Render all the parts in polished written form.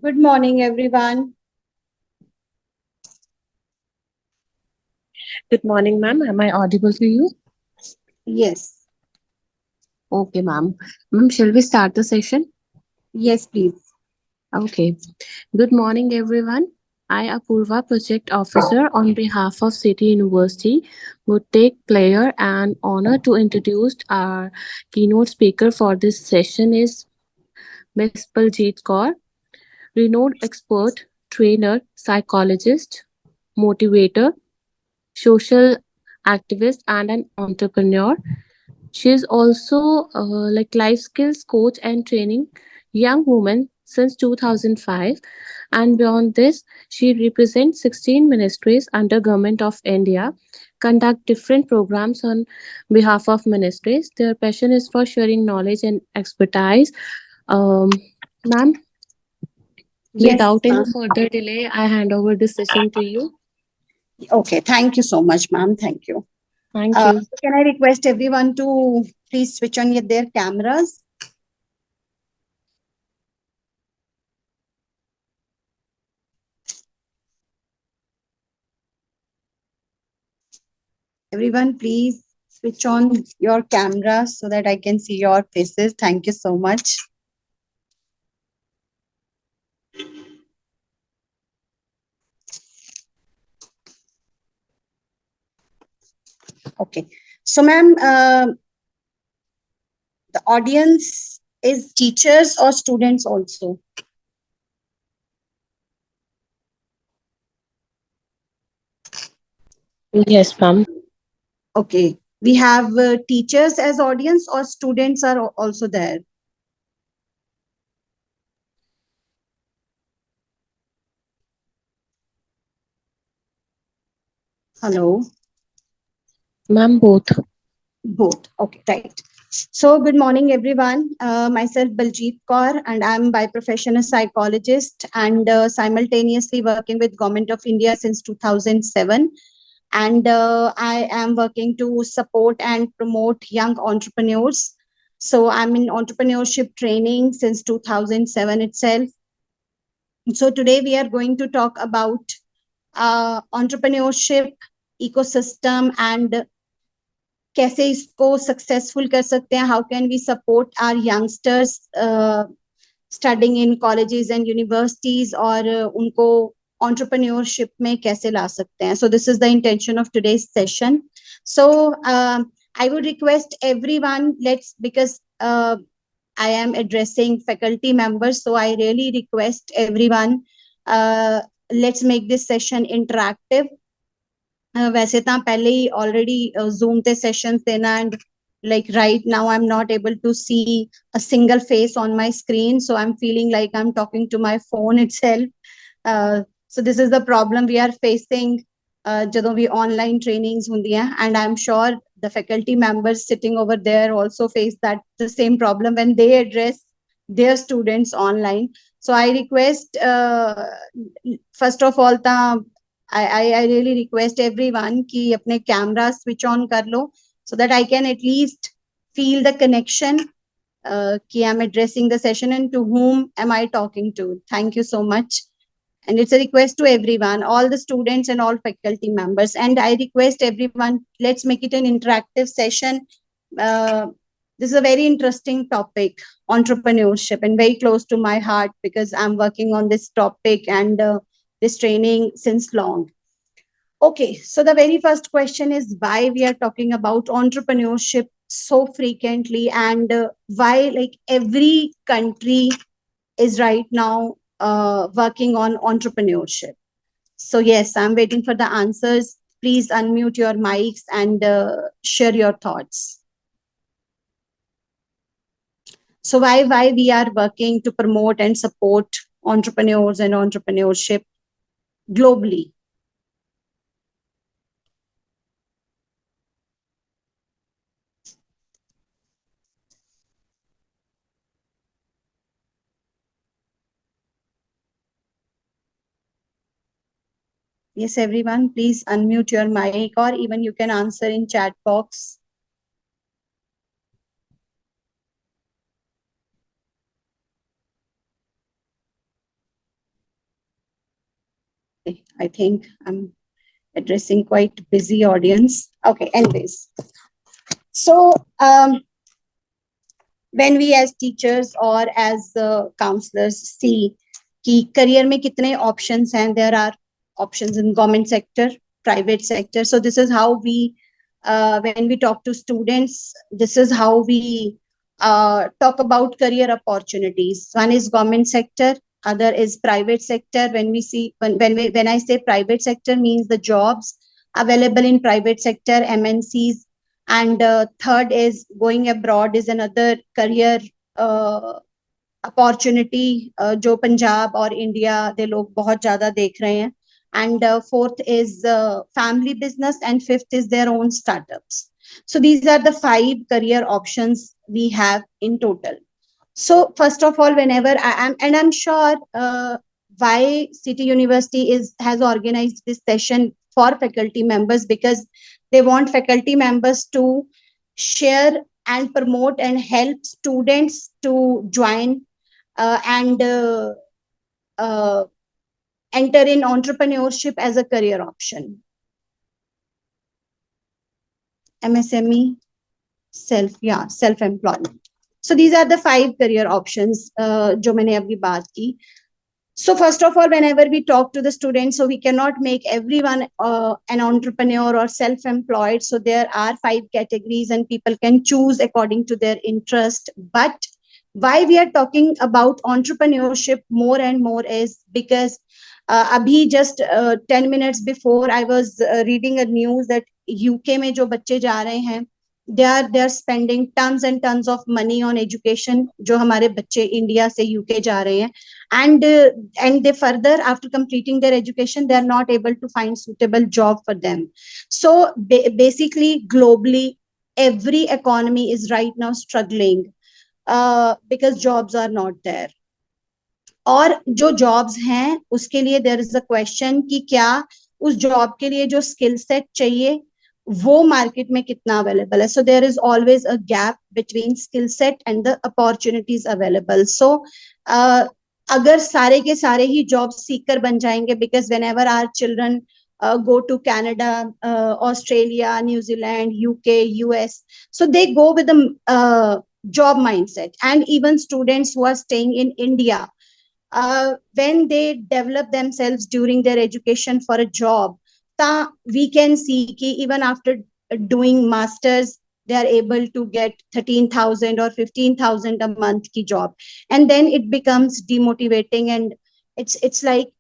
Good morning, everyone. Good morning, ma'am. Am I audible to you? Yes, Okay, ma'am. Ma'am, shall we start the session? yes, please. Okay. Good morning, everyone. I, Apurva, Project Officer on behalf of City University, would take pleasure and honor to introduce our keynote speaker for this session is Ms. Baljeet Kaur, renowned expert, trainer, psychologist, motivator, social activist, and an entrepreneur. She is also life skills coach and training young women since 2005, and beyond this she represents 16 ministries under Government of India, conduct different programs on behalf of ministries. Their passion is for sharing knowledge and expertise. Ma'am, Yes, without any ma'am. further delay, I hand over this session to you. Okay, thank you so much, ma'am. Thank you. Thank you. Can I request everyone to please switch on their cameras? Everyone, please switch on your cameras so that I can see your faces. Thank you so much. Okay. So, ma'am, the audience is teachers or students also? Yes, ma'am. Okay. We have teachers as audience or students are also there? Hello. Ma'am, both. Both. Okay, right. So, good morning, everyone. Myself, Baljeet Kaur, and I'm by profession a psychologist and simultaneously working with Government of India since 2007. And I am working to support and promote young entrepreneurs. So, I'm in entrepreneurship training since 2007 itself. So, today we are going to talk about entrepreneurship ecosystem and कैसे इसको successful कर सकते हैं, how can we support our youngsters studying in colleges and universities, और उनको entrepreneurship में कैसे ला सकते हैं. So this is the intention of today's session. So I would request everyone, let's, because I am addressing faculty members, so I really request everyone, uh, let's make this session interactive. वैसे ਤਾਂ ਪਹਿਲੇ ਹੀ already zoom ਤੇ sessions ਦੇਣਾ, and like right now I'm not able to see a single face on my screen, so I'm feeling like I'm talking to my phone itself. So this is the problem we are facing ਜਦੋਂ ਵੀ online trainings ਹੁੰਦੀਆਂ, and I'm sure the faculty members sitting over there also face that the same problem when they address their students online. So I request, first of all, I really request everyone कि अपने camera switch on कर लो, so that I can at least feel the connection कि I'm addressing the session and to whom am I talking to. Thank you so much. And it's a request to everyone, all the students and all faculty members. And I request everyone, let's make it an interactive session. Uh, this is a very interesting topic, entrepreneurship, and very close to my heart because I'm working on this topic and this training since long. Okay, so the very first question is why we are talking about entrepreneurship so frequently, and why like every country is right now working on entrepreneurship. So yes, I'm waiting for the answers. Please unmute your mics and share your thoughts. So why we are working to promote and support entrepreneurs and entrepreneurship globally? Yes, everyone, please unmute your mic, or even you can answer in chat box. I think I'm addressing quite busy audience. Okay, anyways. So when we as teachers or as counselors see कि career में कितने options हैं, there are options in government sector, private sector. So this is how we, when we talk to students, this is how we talk about career opportunities. One is government sector, other is private sector. When we see, when I say private sector, means the jobs available in private sector, MNCs, and third is going abroad is another career opportunity जो पंजाब और India दे लोग बहुत ज्यादा देख रहे हैं. And fourth is family business, and fifth is their own startups. So these are the 5 career options we have in total. So first of all, whenever I am, and I'm sure why City University has organized this session for faculty members, because they want faculty members to share and promote and help students to join and enter in entrepreneurship as a career option. MSME, self-employment. So these are the 5 career options जो मैंने अभी बात की. So first of all, whenever we talk to the students, so we cannot make everyone an entrepreneur or self-employed. So there are 5 categories and people can choose according to their interest. But why we are talking about entrepreneurship more and more is because abhi just 10 minutes before I was reading a news that UK में जो बच्चे जा रहे हैं, they are spending tons and tons of money on education. जो हमारे बच्चे India से UK जा रहे हैं, and they further, after completing their education, they are not able to find suitable job for them. So basically globally every economy is right now struggling because jobs are not there. और जो jobs हैं उसके लिए there is a question कि क्या उस job के लिए जो स्किल सेट चाहिए वो मार्केट में कितना अवेलेबल है. So there is always a gap between skill set and the opportunities available. So अगर सारे के सारे ही जॉब सीकर बन जाएंगे, because whenever our children go to Canada, Australia, New Zealand, UK, US, so they go with the job mindset. And even students who are staying in India, when they develop themselves during their education for a job, we can see ki even after doing masters, they are able to get 13,000 or 15,000 a month ki job, and then it becomes demotivating, and it's like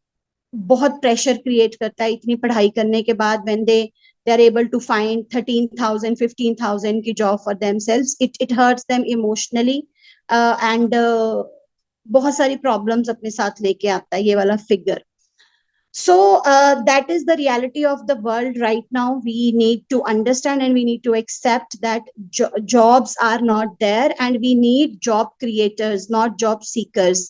बहुत pressure create करता है इतनी पढ़ाई करने के बाद. When they are able to find 13,000 15,000 की job for themselves, it hurts them emotionally and बहुत सारी problems अपने साथ लेके आता है ये वाला figure. So that is the reality of the world right now. We need to understand and we need to accept that jobs are not there, and we need job creators, not job seekers.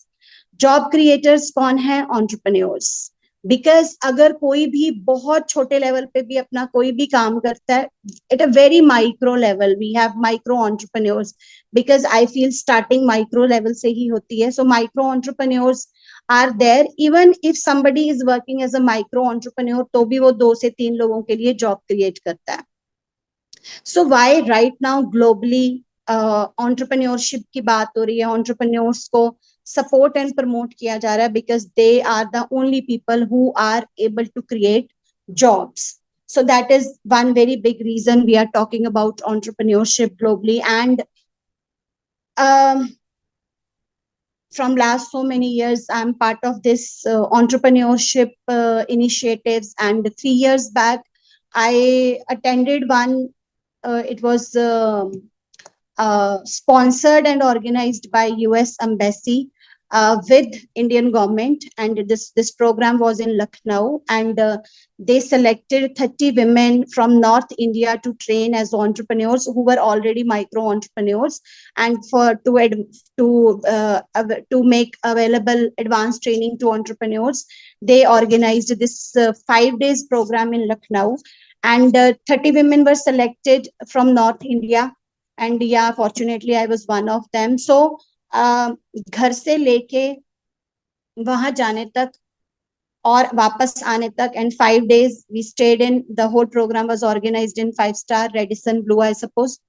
Job creators कौन है? Entrepreneurs. Because अगर कोई भी बहुत छोटे level पे भी अपना कोई भी काम करता है, at a very micro level, we have micro entrepreneurs, because I feel starting micro level से ही होती है. So micro entrepreneurs are there. Even if somebody is working as a micro entrepreneur, तो भी वो 2 से 3 लोगों के लिए जॉब क्रिएट करता है. So why right now globally entrepreneurship की बात हो रही है, एंटरप्रेन्योर्स को support and promote kiya ja raha hai, because they are the only people who are able to create jobs. So that is one very big reason we are talking about entrepreneurship globally. And from last so many years, I'm part of this entrepreneurship initiatives, and 3 years back I attended one. It was sponsored and organized by US Embassy with Indian government, and this program was in Lucknow, and they selected 30 women from North India to train as entrepreneurs who were already micro entrepreneurs, and to make available advanced training to entrepreneurs, they organized this 5 days program in Lucknow, and 30 women were selected from North India, and yeah, fortunately I was one of them. So घर से लेके वहां जाने तक और वापस आने तक, and 5 days we stayed in, the whole program was organized in 5-star Radisson Blue, I suppose.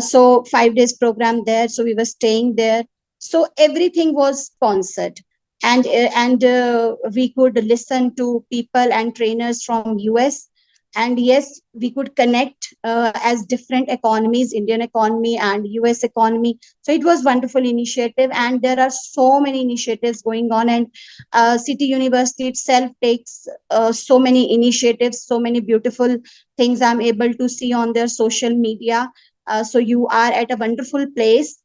So 5 days program there, so we were staying there, so everything was sponsored, and we could listen to people and trainers from US, and yes, we could connect as different economies, Indian economy and US economy. So it was wonderful initiative, and there are so many initiatives going on, and City University itself takes so many initiatives, so many beautiful things I'm able to see on their social media. So you are at a wonderful place.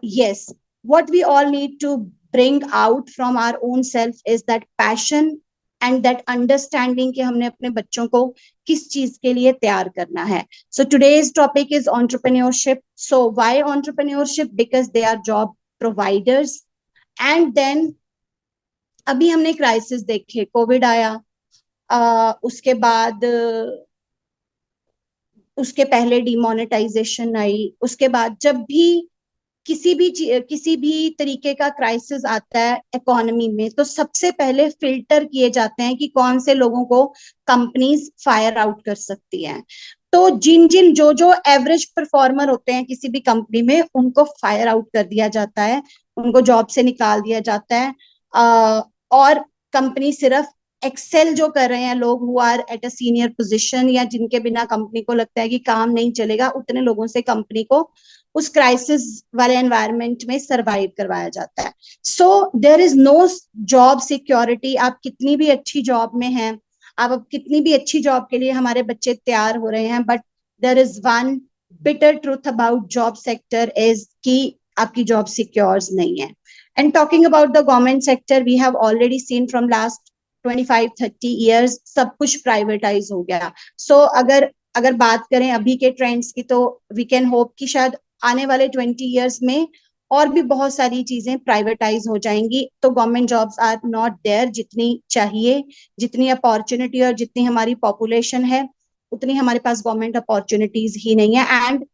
Yes, what we all need to bring out from our own self is that passion and that understanding कि हमने अपने बच्चों को किस चीज के लिए तैयार करना है. So today's topic is entrepreneurship. So why entrepreneurship? Because they are job providers. And then अभी हमने क्राइसिस देखे, कोविड आया, उसके बाद उसके पहले डिमोनेटाइजेशन आई, उसके बाद जब भी किसी भी तरीके का क्राइसिस आता है इकोनॉमी में, तो सबसे पहले फिल्टर किए जाते हैं कि कौन से लोगों को कंपनीज फायर आउट कर सकती हैं. तो जिन जिन जो जो एवरेज परफॉर्मर होते हैं किसी भी कंपनी में, उनको फायर आउट कर दिया जाता है, उनको जॉब से निकाल दिया जाता है. और कंपनी सिर्फ एक्सेल जो कर रहे हैं लोग, who are at a senior position, या जिनके बिना कंपनी को लगता है कि काम नहीं चलेगा, उतने लोगों से कंपनी को उस क्राइसिस वाले एनवायरनमेंट में सरवाइव करवाया जाता है. So there is no job security. आप कितनी भी अच्छी जॉब में हैं, आप अब कितनी भी अच्छी जॉब के लिए हमारे बच्चे तैयार हो रहे हैं, but there is one bitter truth about job sector is कि आपकी जॉब सिक्योर नहीं है. And talking about the government sector, we have already seen from last 25-30 years सब कुछ प्राइवेटाइज हो गया. सो अगर बात करें अभी के ट्रेंड्स की, तो वी कैन होप कि शायद आने वाले 20 years में और भी बहुत सारी चीजें प्राइवेटाइज हो जाएंगी. तो government jobs are not there जितनी चाहिए, जितनी अपॉर्चुनिटी और जितनी हमारी पॉपुलेशन है, उतनी हमारे पास गवर्नमेंट अपॉर्चुनिटीज ही नहीं है. And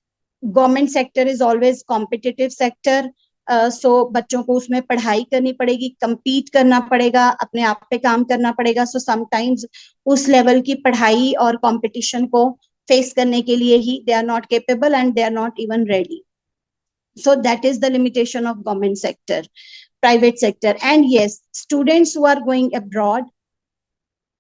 government sector is always competitive sector. So बच्चों को उसमें पढ़ाई करनी पड़ेगी, compete करना पड़ेगा, अपने आप पे काम करना पड़ेगा. सो समटाइम्स उस लेवल की पढ़ाई और कंपटीशन को फेस करने के लिए ही they are not capable and they are not even ready. So that is the limitation of government sector. Private sector, and yes, students who are going abroad,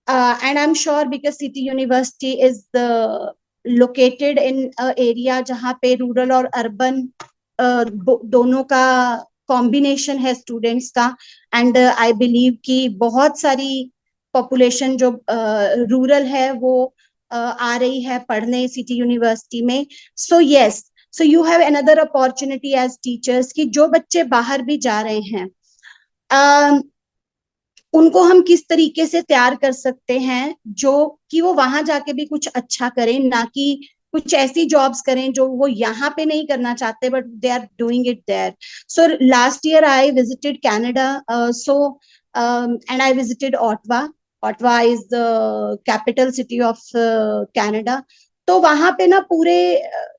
and I'm sure because City University is the located in a area जहाँ पे rural और urban दोनों का combination है students का. And I believe कि बहुत सारी पॉपुलेशन जो रूरल है वो आ रही है पढ़ने सिटी यूनिवर्सिटी में. So yes, so you have another opportunity as teachers कि जो बच्चे बाहर भी जा रहे हैं, उनको हम किस तरीके से तैयार कर सकते हैं जो कि वो वहां जाके भी कुछ अच्छा करें, ना कि कुछ ऐसी जॉब्स करें जो वो यहाँ पे नहीं करना चाहते but they are doing it there. So last year I visited Canada, so and I visited Ottawa. Ottawa is the capital city of Canada. तो वहां पे ना पूरे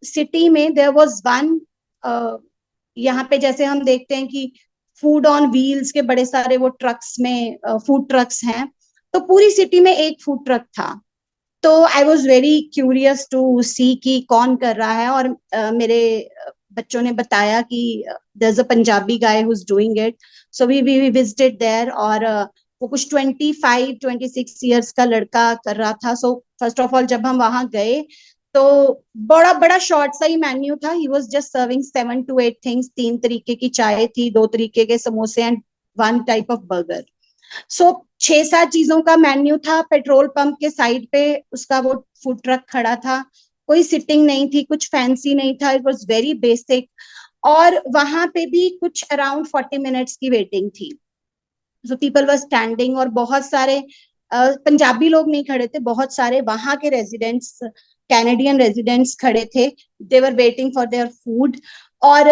सिटी में देयर वाज वन, यहाँ पे जैसे हम देखते हैं कि फूड ऑन व्हील्स के बड़े सारे वो ट्रक्स में फूड ट्रक्स हैं, तो पूरी सिटी में एक फूड ट्रक था. तो I was very curious to see कि कौन कर रहा है, और मेरे बच्चों ने बताया कि there is a Punjabi guy who is doing it. So we visited there, और वो कुछ 25-26 ईयर्स का लड़का कर रहा था. सो फर्स्ट ऑफ ऑल जब हम वहां गए तो बड़ा बड़ा शॉर्ट सा ही मेन्यू था. He was just serving 7 to 8 things. 3 तरीके की चाय थी, 2 तरीके के समोसे, एंड 1 टाइप ऑफ बर्गर. सो 6-7 चीजों का मेन्यू था. पेट्रोल पंप के साइड पे उसका वो फूड ट्रक खड़ा था. कोई सिटिंग नहीं थी, कुछ फैंसी नहीं था. It was very basic. और वहां पे भी कुछ अराउंड 40 मिनट्स की वेटिंग थी. सो पीपल वर स्टैंडिंग, और बहुत सारे पंजाबी लोग नहीं खड़े थे, बहुत सारे वहां के रेजिडेंट्स, कैनेडियन रेजिडेंट्स खड़े थे. They were waiting for their food. और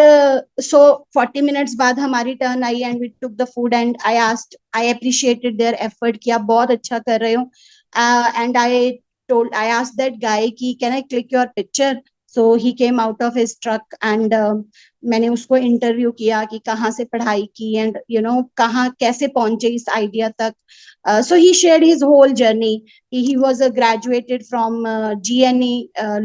सो 40 मिनट्स बाद हमारी टर्न आई and we took the food, and I appreciated their effort कि आप बहुत अच्छा कर रहे हो. And I asked that guy कि can I click your picture. So he came out of his truck and मैंने उसको इंटरव्यू किया कि कहाँ से पढ़ाई की एंड कहाँ कैसे पहुंचे इस आइडिया तक. So he shared his whole journey. He was graduated from GNE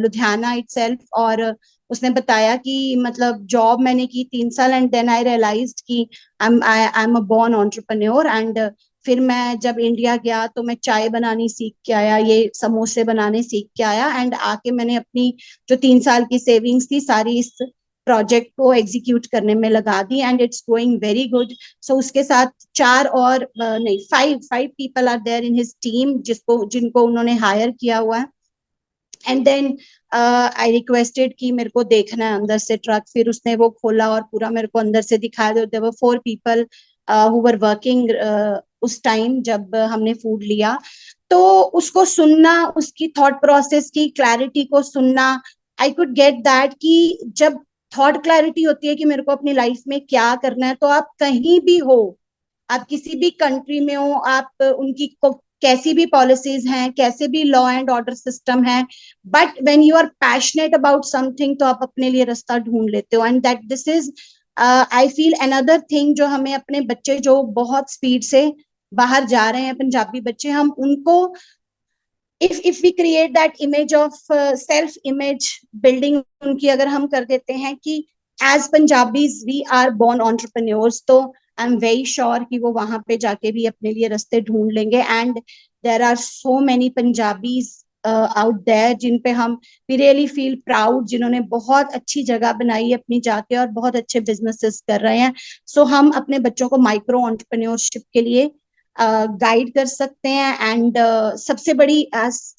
Ludhiana itself. और उसने बताया कि मतलब जॉब मैंने की 3 साल एंड देन आई रियलाइज्ड कि I am a born entrepreneur. And फिर मैं जब इंडिया गया तो मैं चाय बनानी सीख के आया, ये समोसे बनाने सीख के आया एंड आके मैंने अपनी जो 3 साल की सेविंग्स थी सारी इस प्रोजेक्ट को एग्जीक्यूट करने में लगा दी and it's going very good. So उसके साथ 4 और नहीं 5 people are there in his team जिनको उन्होंने हायर किया हुआ है. एंड देन आई रिक्वेस्टेड कि मेरे को देखना है अंदर से ट्रक. फिर उसने वो खोला और पूरा मेरे को अंदर से दिखाया. There were 4 people who were working उस टाइम जब हमने फूड लिया. तो उसको सुनना, उसकी थॉट प्रोसेस की क्लैरिटी को सुनना, आई कुड गेट दैट कि जब थॉट क्लैरिटी होती है कि मेरे को अपनी लाइफ में क्या करना है, तो आप कहीं भी हो, आप किसी भी कंट्री में हो, आप उनकी कैसी भी पॉलिसीज हैं, कैसे भी लॉ एंड ऑर्डर सिस्टम है, but when you are passionate about something तो आप अपने लिए रास्ता ढूंढ लेते हो. And that this is I feel another thing जो हमें अपने बच्चे जो बहुत स्पीड से बाहर जा रहे हैं, पंजाबी बच्चे, हम उनको if we create that image of self image building उनकी अगर हम कर देते हैं कि as Punjabis we are born entrepreneurs, तो आई एम वेरी श्योर कि वो वहां पे जाके भी अपने लिए रास्ते ढूंढ लेंगे. And there are so many Punjabis out there जिन पे हम वी रियली फील प्राउड, जिन्होंने बहुत अच्छी जगह बनाई अपनी जाके और बहुत अच्छे बिजनेसेस कर रहे हैं. सो हम अपने बच्चों को माइक्रो एंटरप्रेन्योरशिप के लिए गाइड कर सकते हैं. एंड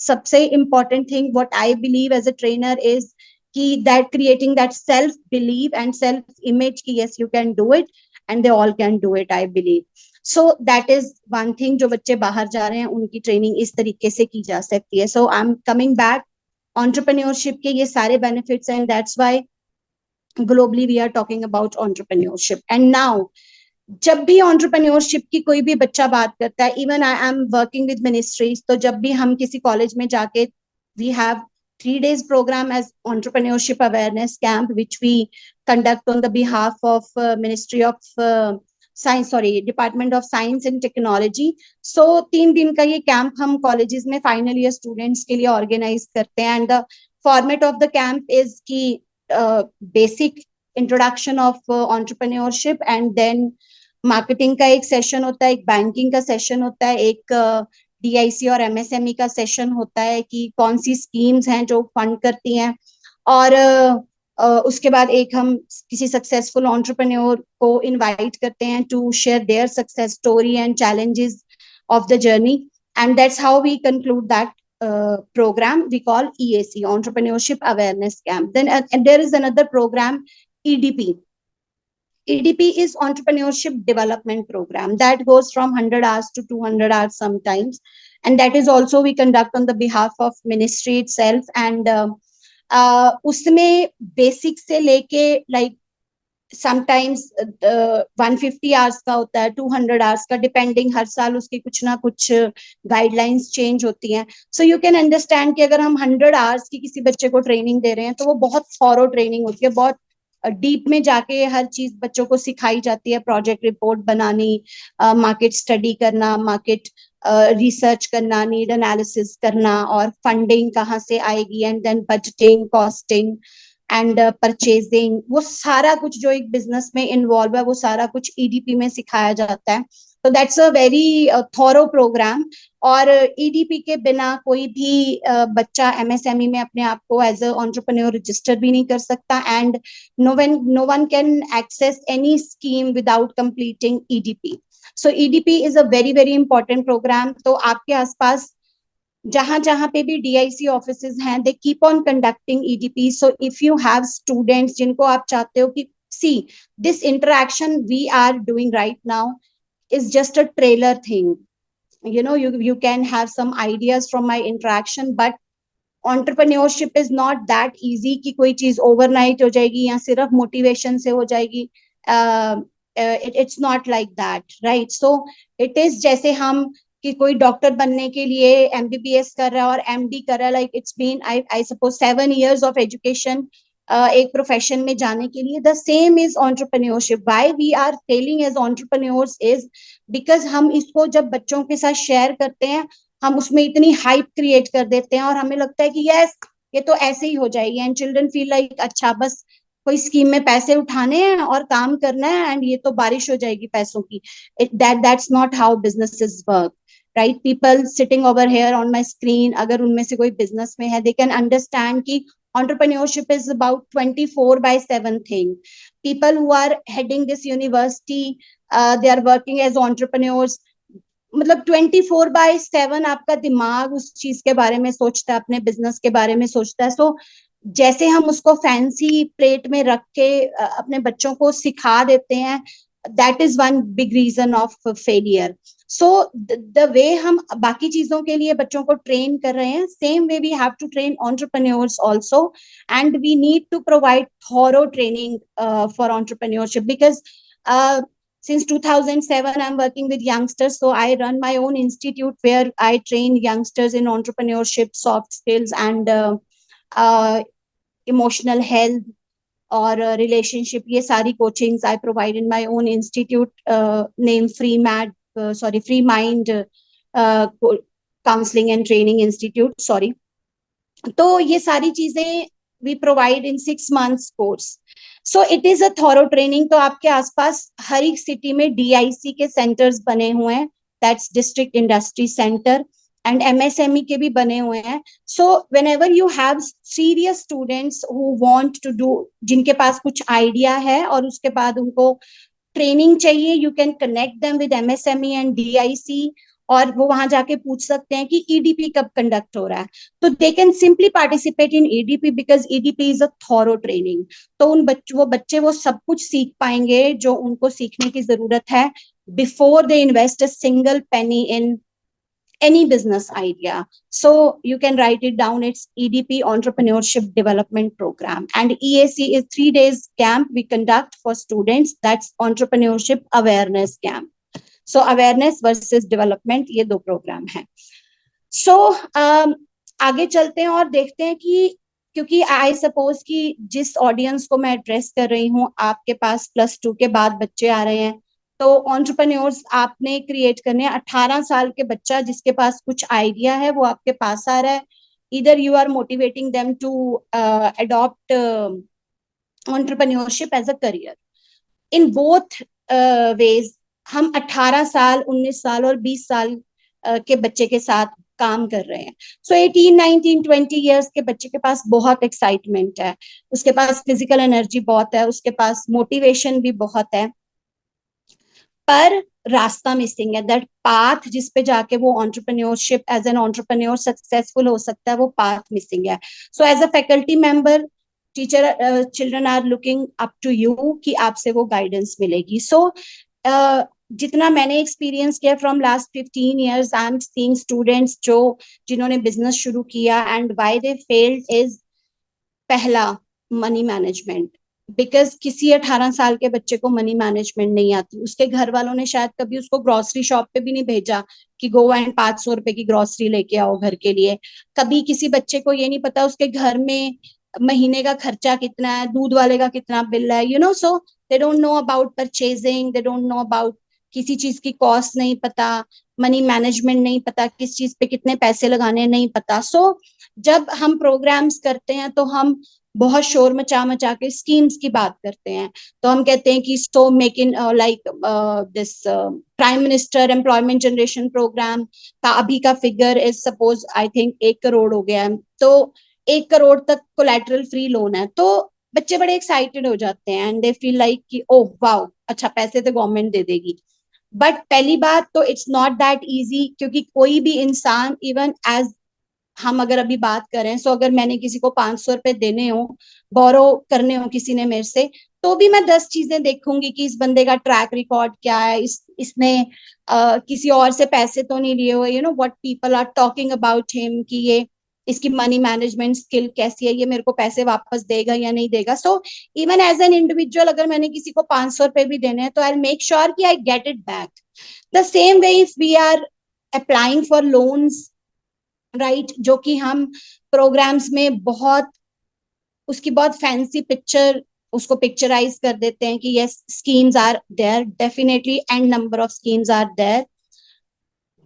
सबसे important thing what I believe as a trainer is कि that creating that self believe and self image कि yes you can do it and they all can do it, I believe. So that is one thing. जो बच्चे बाहर जा रहे हैं उनकी training इस तरीके से की जा सकती है. So I am coming back, entrepreneurship के ये सारे benefits and that's why globally we are talking about entrepreneurship. And now जब भी एंटरप्रेन्योरशिप की कोई भी बच्चा बात करता है, even I am working with ministries, तो जब भी हम किसी कॉलेज में जाके we have 3 days program as entrepreneurship awareness camp which we conduct on the behalf of Ministry of Department of Science and Technology. So 3 दिन का ये कैंप हम कॉलेजेस में फाइनल ईयर स्टूडेंट्स के लिए ऑर्गेनाइज करते हैं. And the format of the camp is की basic introduction of entrepreneurship and then marketing का एक सेशन होता है, एक बैंकिंग का सेशन होता है, एक डीआईसी और एमएसएमई का सेशन होता है कि कौन सी स्कीम्स हैं जो फंड करती हैं. और उसके बाद एक हम किसी सक्सेसफुल एंटरप्रेन्योर को इनवाइट करते हैं to share their success story and challenges of the journey. And that's how we conclude that program we call EAC, Entrepreneurship Awareness Camp. Then and there is another program, EDP. EDP is Entrepreneurship Development Program that goes from 100 hours to 200 hours sometimes, and that is also we conduct on the behalf of ministry itself. And उसमें basic से लेके like sometimes 150 hours का होता है, 200 hours का, depending, हर साल उसकी कुछ ना कुछ गाइडलाइंस चेंज होती हैं. सो यू कैन अंडरस्टैंड कि अगर हम 100 आवर्स की किसी बच्चे को ट्रेनिंग दे रहे हैं तो वो बहुत थॉरो ट्रेनिंग होती है, बहुत डीप में जाके हर चीज बच्चों को सिखाई जाती है. प्रोजेक्ट रिपोर्ट बनानी, मार्केट स्टडी करना, मार्केट रिसर्च करना, नीड एनालिसिस करना, और फंडिंग कहाँ से आएगी, and then budgeting, costing and purchasing, वो सारा कुछ जो एक बिजनेस में इन्वॉल्व है वो सारा कुछ ईडीपी में सिखाया जाता है. तो that's a very thorough program. और ईडीपी के बिना कोई भी बच्चा एमएसएमई में अपने आप को एज अ एंटरप्रेन्योर रजिस्टर भी नहीं कर सकता. And no one can access any scheme without completing EDP. So EDP is a very very important program. तो आपके आसपास जहां जहां पे भी डीआईसी ऑफिसेज हैं, they keep on conducting EDP. So if you have students जिनको आप चाहते हो कि see this interaction we are doing right now is just a trailer thing, you know, you can have some ideas from my interaction, but entrepreneurship is not that easy कि कोई चीज overnight हो जाएगी या सिर्फ मोटिवेशन से हो जाएगी. it's not like that, right? So it is जैसे हम कि कोई डॉक्टर बनने के लिए MBBS कर रहा है और MD कर रहा है, like it's been I suppose 7 years of education एक प्रोफेशन में जाने के लिए. The same is entrepreneurship. Why we are failing as entrepreneurs is because हम इसको जब बच्चों के साथ शेयर करते हैं, हम उसमें इतनी हाइप क्रिएट कर देते हैं और हमें लगता है कि यस ये तो ऐसे ही हो जाएगी, एंड चिल्ड्रन फील लाइक अच्छा बस कोई स्कीम में पैसे उठाने हैं और काम करना है एंड ये तो बारिश हो जाएगी पैसों की. That's not how businesses work, right? People sitting over here on my screen, अगर उनमें से कोई business में है, they can understand कि entrepreneurship is about 24/7 thing. People who are heading this university, they are working as entrepreneurs. मतलब 24/7 आपका दिमाग उस चीज के बारे में सोचता है, अपने बिजनेस के बारे में सोचता है. सो जैसे हम उसको फैंसी प्लेट में रख के अपने बच्चों को सिखा देते हैं, that is one big reason of failure. So the way हम बाकी चीजों के लिए बच्चों को ट्रेन कर रहे हैं, same way we have to train entrepreneurs also, and we need to provide thorough training for entrepreneurship because since 2007 I'm working with youngsters, so I run my own institute where I train youngsters in entrepreneurship, soft skills, and emotional health or relationship. ये सारी coachings I provide in my own institute named Free Mind Counseling and Training Institute. Sorry. तो ये सारी चीजें we provide in 6 months course. So it is a thorough training. तो आपके आसपास हर एक सिटी में DIC के सेंटर्स बने हुए हैं, that's District Industry Center, and MSME के भी बने हुए हैं. So whenever you have serious students who want to do, जिनके पास कुछ आइडिया है और उसके बाद उनको ट्रेनिंग चाहिए, you can connect them with MSME and DIC, और वो वहां जाके पूछ सकते हैं कि EDP कब कंडक्ट हो रहा है. तो they can simply participate in EDP because EDP is a thorough training. तो वो बच्चे वो सब कुछ सीख पाएंगे जो उनको सीखने की जरूरत है before they invest a single penny in any business idea. So you can write it down. It's EDP, Entrepreneurship Development Program, and EAC is 3 days camp we conduct for students. That's Entrepreneurship Awareness Camp. So awareness versus development, ये दो programme है. सो आगे चलते हैं और देखते हैं कि क्योंकि आई सपोज कि जिस ऑडियंस को मैं एड्रेस कर रही हूँ, आपके पास +2 के बाद बच्चे आ रहे हैं, तो एंटरप्रेन्योर्स आपने क्रिएट करने. 18 साल के बच्चा जिसके पास कुछ आइडिया है वो आपके पास आ रहा है. इधर you are motivating them to adopt entrepreneurship as a career. In both ways हम 18 साल, 19 साल और 20 साल के बच्चे के साथ काम कर रहे हैं. सो 18, 19, 20 ईयर्स के बच्चे के पास बहुत एक्साइटमेंट है, उसके पास फिजिकल एनर्जी बहुत है, उसके पास मोटिवेशन भी बहुत है, पर रास्ता मिसिंग है. दैट पाथ जिस पे जाके वो entrepreneurship as an entrepreneur successful हो सकता है, वो पाथ मिसिंग है. So as a faculty member, teacher, children are looking up to you कि आपसे वो गाइडेंस मिलेगी. सो जितना मैंने एक्सपीरियंस किया from last 15 years, I am seeing students जिन्होंने बिजनेस शुरू किया and why they failed is, पहला मनी मैनेजमेंट. बिकॉज किसी 18 साल के बच्चे को मनी मैनेजमेंट नहीं आती. उसके घर वालों ने शायद कभी उसको ग्रोसरी शॉप पे भी नहीं भेजा कि गो एंड 500 रुपए की ग्रोसरी लेके आओ घर के लिए. कभी किसी बच्चे को ये नहीं पता उसके घर में महीने का खर्चा कितना है, दूध वाले का कितना बिल है, so they don't know about purchasing, they don't know about, किसी चीज की कॉस्ट नहीं पता, मनी मैनेजमेंट नहीं पता, किस चीज पे कितने पैसे लगाने नहीं पता. सो जब हम प्रोग्राम्स करते हैं तो हम बहुत शोर मचा मचा के स्कीम्स की बात करते हैं. तो हम कहते हैं कि so make in like this prime minister employment generation program का अभी का figure is suppose I think 1 crore हो गया है. तो 1 करोड़ तक कोलैटरल फ्री लोन है. तो बच्चे बड़े एक्साइटेड हो जाते हैं एंड दे फील लाइक कि ओह वाओ, अच्छा पैसे तो गवर्नमेंट दे देगी. बट पहली बात तो इट्स नॉट दैट इजी, क्योंकि कोई भी इंसान, इवन एज हम अगर अभी बात करें, सो अगर मैंने किसी को 500 रुपए देने हो, बोरो करने हो किसी ने मेरे से, तो भी मैं 10 चीजें देखूंगी कि इस बंदे का ट्रैक रिकॉर्ड क्या है, इसने किसी और से पैसे तो नहीं लिए हुए, what people are talking about him, कि ये इसकी मनी मैनेजमेंट स्किल कैसी है, ये मेरे को पैसे वापस देगा या नहीं देगा. So even as an individual अगर मैंने किसी को 500 रुपए भी देने हैं, तो आई मेक श्योर कि I get it back. The same way if we are applying for loans, right, जो कि हम प्रोग्राम्स में बहुत उसकी बहुत फैंसी पिक्चर उसको पिक्चराइज कर देते हैं कि yes schemes are there, definitely and number of schemes are there,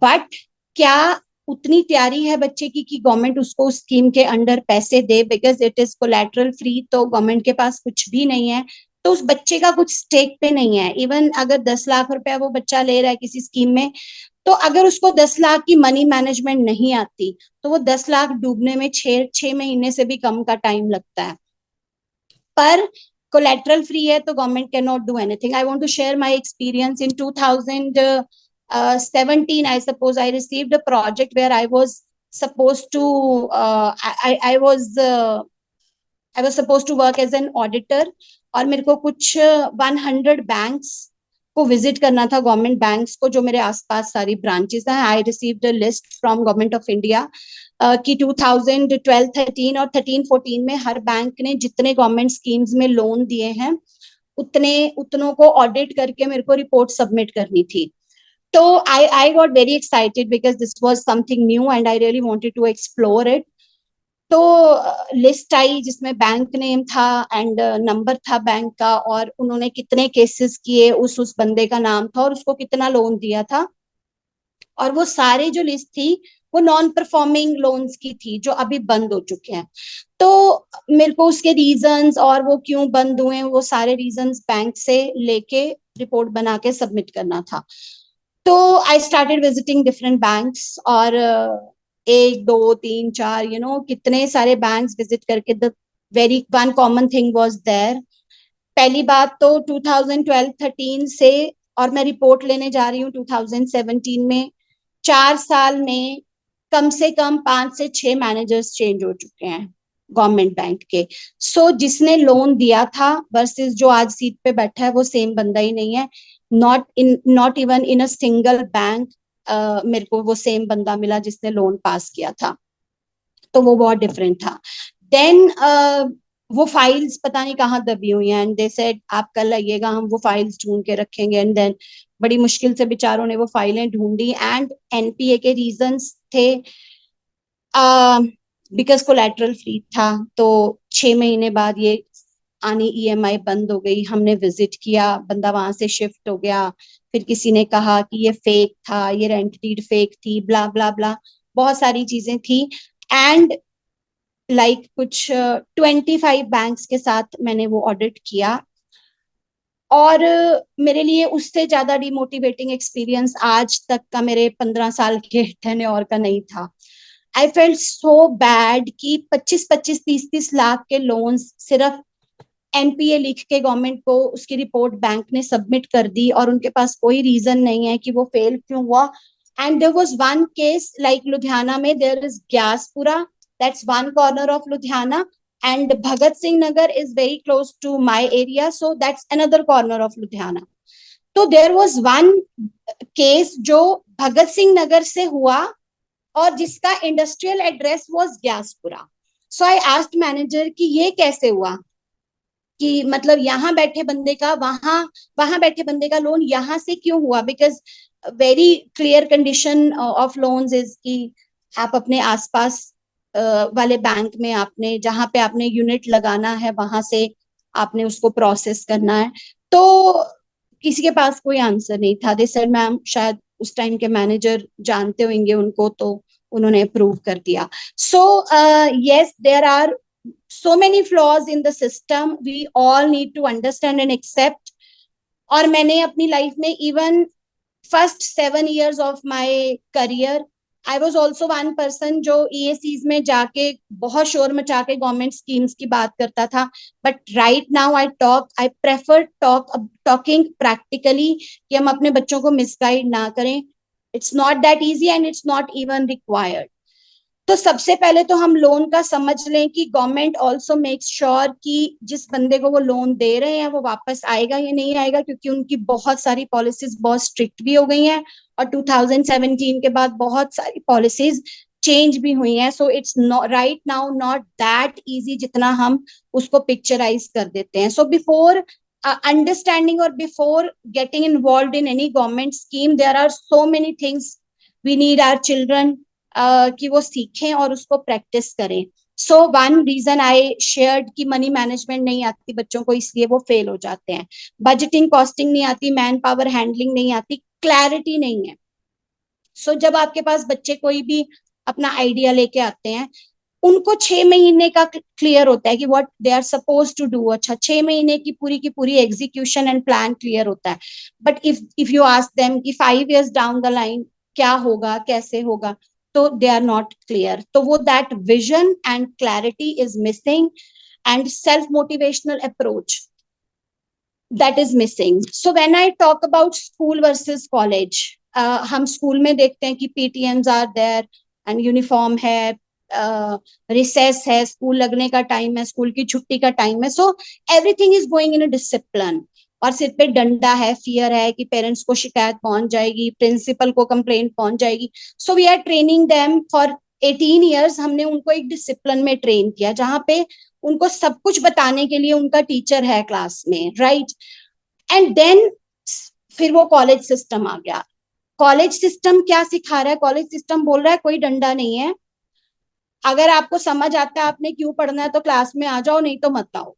but क्या उतनी तैयारी है बच्चे की कि गवर्नमेंट उसको उस स्कीम के अंडर पैसे दे, because it is collateral free, तो गवर्नमेंट के पास कुछ भी नहीं है, तो उस बच्चे का कुछ स्टेक पे नहीं है। इवन अगर 10 लाख रुपया वो बच्चा ले रहा है किसी स्कीम में, तो अगर उसको 10 लाख की मनी मैनेजमेंट नहीं आती, तो वो 10 लाख डूबने में 6 महीने से भी कम का टाइम लगता है। पर कोलेटरल फ्री है तो government can not do anything. I want to share my experience in 2017, I suppose I received a project where I was supposed to I was supposed to work as an auditor, और मेरे को कुछ 100 banks को visit करना था, government banks को जो मेरे आसपास सारी ब्रांचेस हैं। I received a list from government of India कि 2012-13 और 13-14 में हर बैंक ने जितने गवर्नमेंट स्कीम्स में लोन दिए हैं उतनों को ऑडिट करके मेरे को रिपोर्ट सबमिट करनी थी। तो I got very excited because this was something new and I really wanted to explore it. तो लिस्ट आई जिसमें बैंक नेम था एंड नंबर था बैंक का, और उन्होंने कितने केसेस किए उस बंदे का नाम था और उसको कितना लोन दिया था, और वो सारे जो लिस्ट थी वो नॉन परफॉर्मिंग लोन्स की थी जो अभी बंद हो चुके हैं। तो मेरे को उसके रीजंस और वो क्यों बंद हुए वो सारे रीजंस बैंक से लेके रिपोर्ट बना के सबमिट करना था। तो I started visiting different banks, और एक दो तीन चार कितने सारे बैंक्स विजिट करके the very one common thing was there. पहली बात तो 2012-13 से, और मैं रिपोर्ट लेने जा रही हूँ 2017 में, 4 साल में कम से कम 5 से 6 मैनेजर्स चेंज हो चुके हैं गवर्नमेंट बैंक के। सो जिसने लोन दिया था वर्सेस जो आज सीट पे बैठा है वो सेम बंदा ही नहीं है। Not even in a single bank मेरे को वो सेम बंदा मिला जिसने लोन पास किया था, तो वो बहुत डिफरेंट था। देन वो फाइल्स पता नहीं कहाँ दबी हुई हैं, एंड दे सेड आप कल आइएगा हम वो फाइल्स ढूंढ के रखेंगे, एंड देन बड़ी मुश्किल से बेचारों ने वो फाइलें ढूंढी, एंड एनपीए के रीजंस थे बिकॉज कोलैटरल फ्री था। तो 6 महीने बाद ये आनी ईएमआई बंद हो गई, हमने विजिट किया, बंदा वहां से शिफ्ट हो गया, फिर किसी ने कहा कि ये फेक था, ये रेंट डीड फेक थी, ब्ला ब्ला ब्ला, बहुत सारी चीजें थी। एंड लाइक कुछ 25 बैंक्स के साथ मैंने वो ऑडिट किया, और मेरे लिए उससे ज्यादा डिमोटिवेटिंग एक्सपीरियंस आज तक का मेरे 15 साल के टेन्योर का नहीं था। आई फेल्ट सो बैड कि 25-25, 30-30 लाख के लोन्स सिर्फ एनपीए लिख के गवर्नमेंट को उसकी रिपोर्ट बैंक ने सबमिट कर दी, और उनके पास कोई रीजन नहीं है कि वो फेल क्यों हुआ। And there was one case like Ludhiana में, there is Gyaspura, that's one corner of Ludhiana, and Bhagat Singh Nagar is very close to my area, so that's another corner of Ludhiana. तो there was one case जो भगत सिंह नगर से हुआ और जिसका industrial address was Giaspura. So I asked manager कि ये कैसे हुआ, कि मतलब यहाँ बैठे बंदे का वहां बैठे बंदे का लोन यहाँ से क्यों हुआ, because very clear condition of loans is कि आप अपने आसपास वाले बैंक में आपने जहां पे आपने यूनिट लगाना है वहां से आपने उसको प्रोसेस करना है। तो किसी के पास कोई आंसर नहीं था। दे सेड मैम, शायद उस टाइम के मैनेजर जानते होंगे उनको, तो उन्होंने अप्रूव कर दिया। So yes, there are so many flaws in the system, we all need to understand and accept। और मैंने अपनी लाइफ में even first 7 years of my career I was also one person जो EACs में जाके बहुत शोर मचा के गवर्नमेंट स्कीम्स की बात करता था, but right now I prefer talking practically कि हम अपने बच्चों को मिसगाइड ना करें। It's not that easy and it's not even required. तो सबसे पहले तो हम लोन का समझ लें कि गवर्नमेंट ऑल्सो मेक्स श्योर कि जिस बंदे को वो लोन दे रहे हैं वो वापस आएगा या नहीं आएगा, क्योंकि उनकी बहुत सारी पॉलिसीज बहुत स्ट्रिक्ट भी हो गई हैं, और 2017 के बाद बहुत सारी पॉलिसीज चेंज भी हुई हैं। So it's right now not that easy जितना हम उसको पिक्चराइज कर देते हैं। So before understanding or before getting involved in any government scheme, there are so many things we need our children कि वो सीखें और उसको प्रैक्टिस करें. So one reason I shared कि मनी मैनेजमेंट नहीं आती बच्चों को, इसलिए वो फेल हो जाते हैं. बजटिंग कॉस्टिंग नहीं आती, मैन पावर हैंडलिंग नहीं आती, क्लैरिटी नहीं है. सो जब आपके पास बच्चे कोई भी अपना आइडिया लेके आते हैं, उनको 6 महीने का क्लियर होता है कि what they are suppose to do. अच्छा, 6 महीने की पूरी एग्जीक्यूशन एंड प्लान क्लियर होता है. But if you ask them कि 5 years डाउन द लाइन क्या होगा, कैसे होगा, तो दे आर नॉट क्लियर. तो वो that vision and clarity is missing, and self motivational approach that is missing. So when I talk about school versus college, हम school में देखते हैं कि PTMs are there and uniform है, रिसेस है, school लगने का टाइम है, स्कूल की छुट्टी का टाइम है. So everything is going in a discipline. और सिर पे डंडा है, फियर है कि पेरेंट्स को शिकायत पहुंच जाएगी, प्रिंसिपल को कंप्लेंट पहुंच जाएगी. So we are training them for 18 years. हमने उनको एक डिसिप्लिन में ट्रेन किया जहां पे उनको सब कुछ बताने के लिए उनका टीचर है क्लास में, राइट. एंड देन फिर वो कॉलेज सिस्टम आ गया. कॉलेज सिस्टम क्या सिखा रहा है? कॉलेज सिस्टम बोल रहा है कोई डंडा नहीं है, अगर आपको समझ आता है आपने क्यों पढ़ना है तो क्लास में आ जाओ, नहीं तो मत आओ,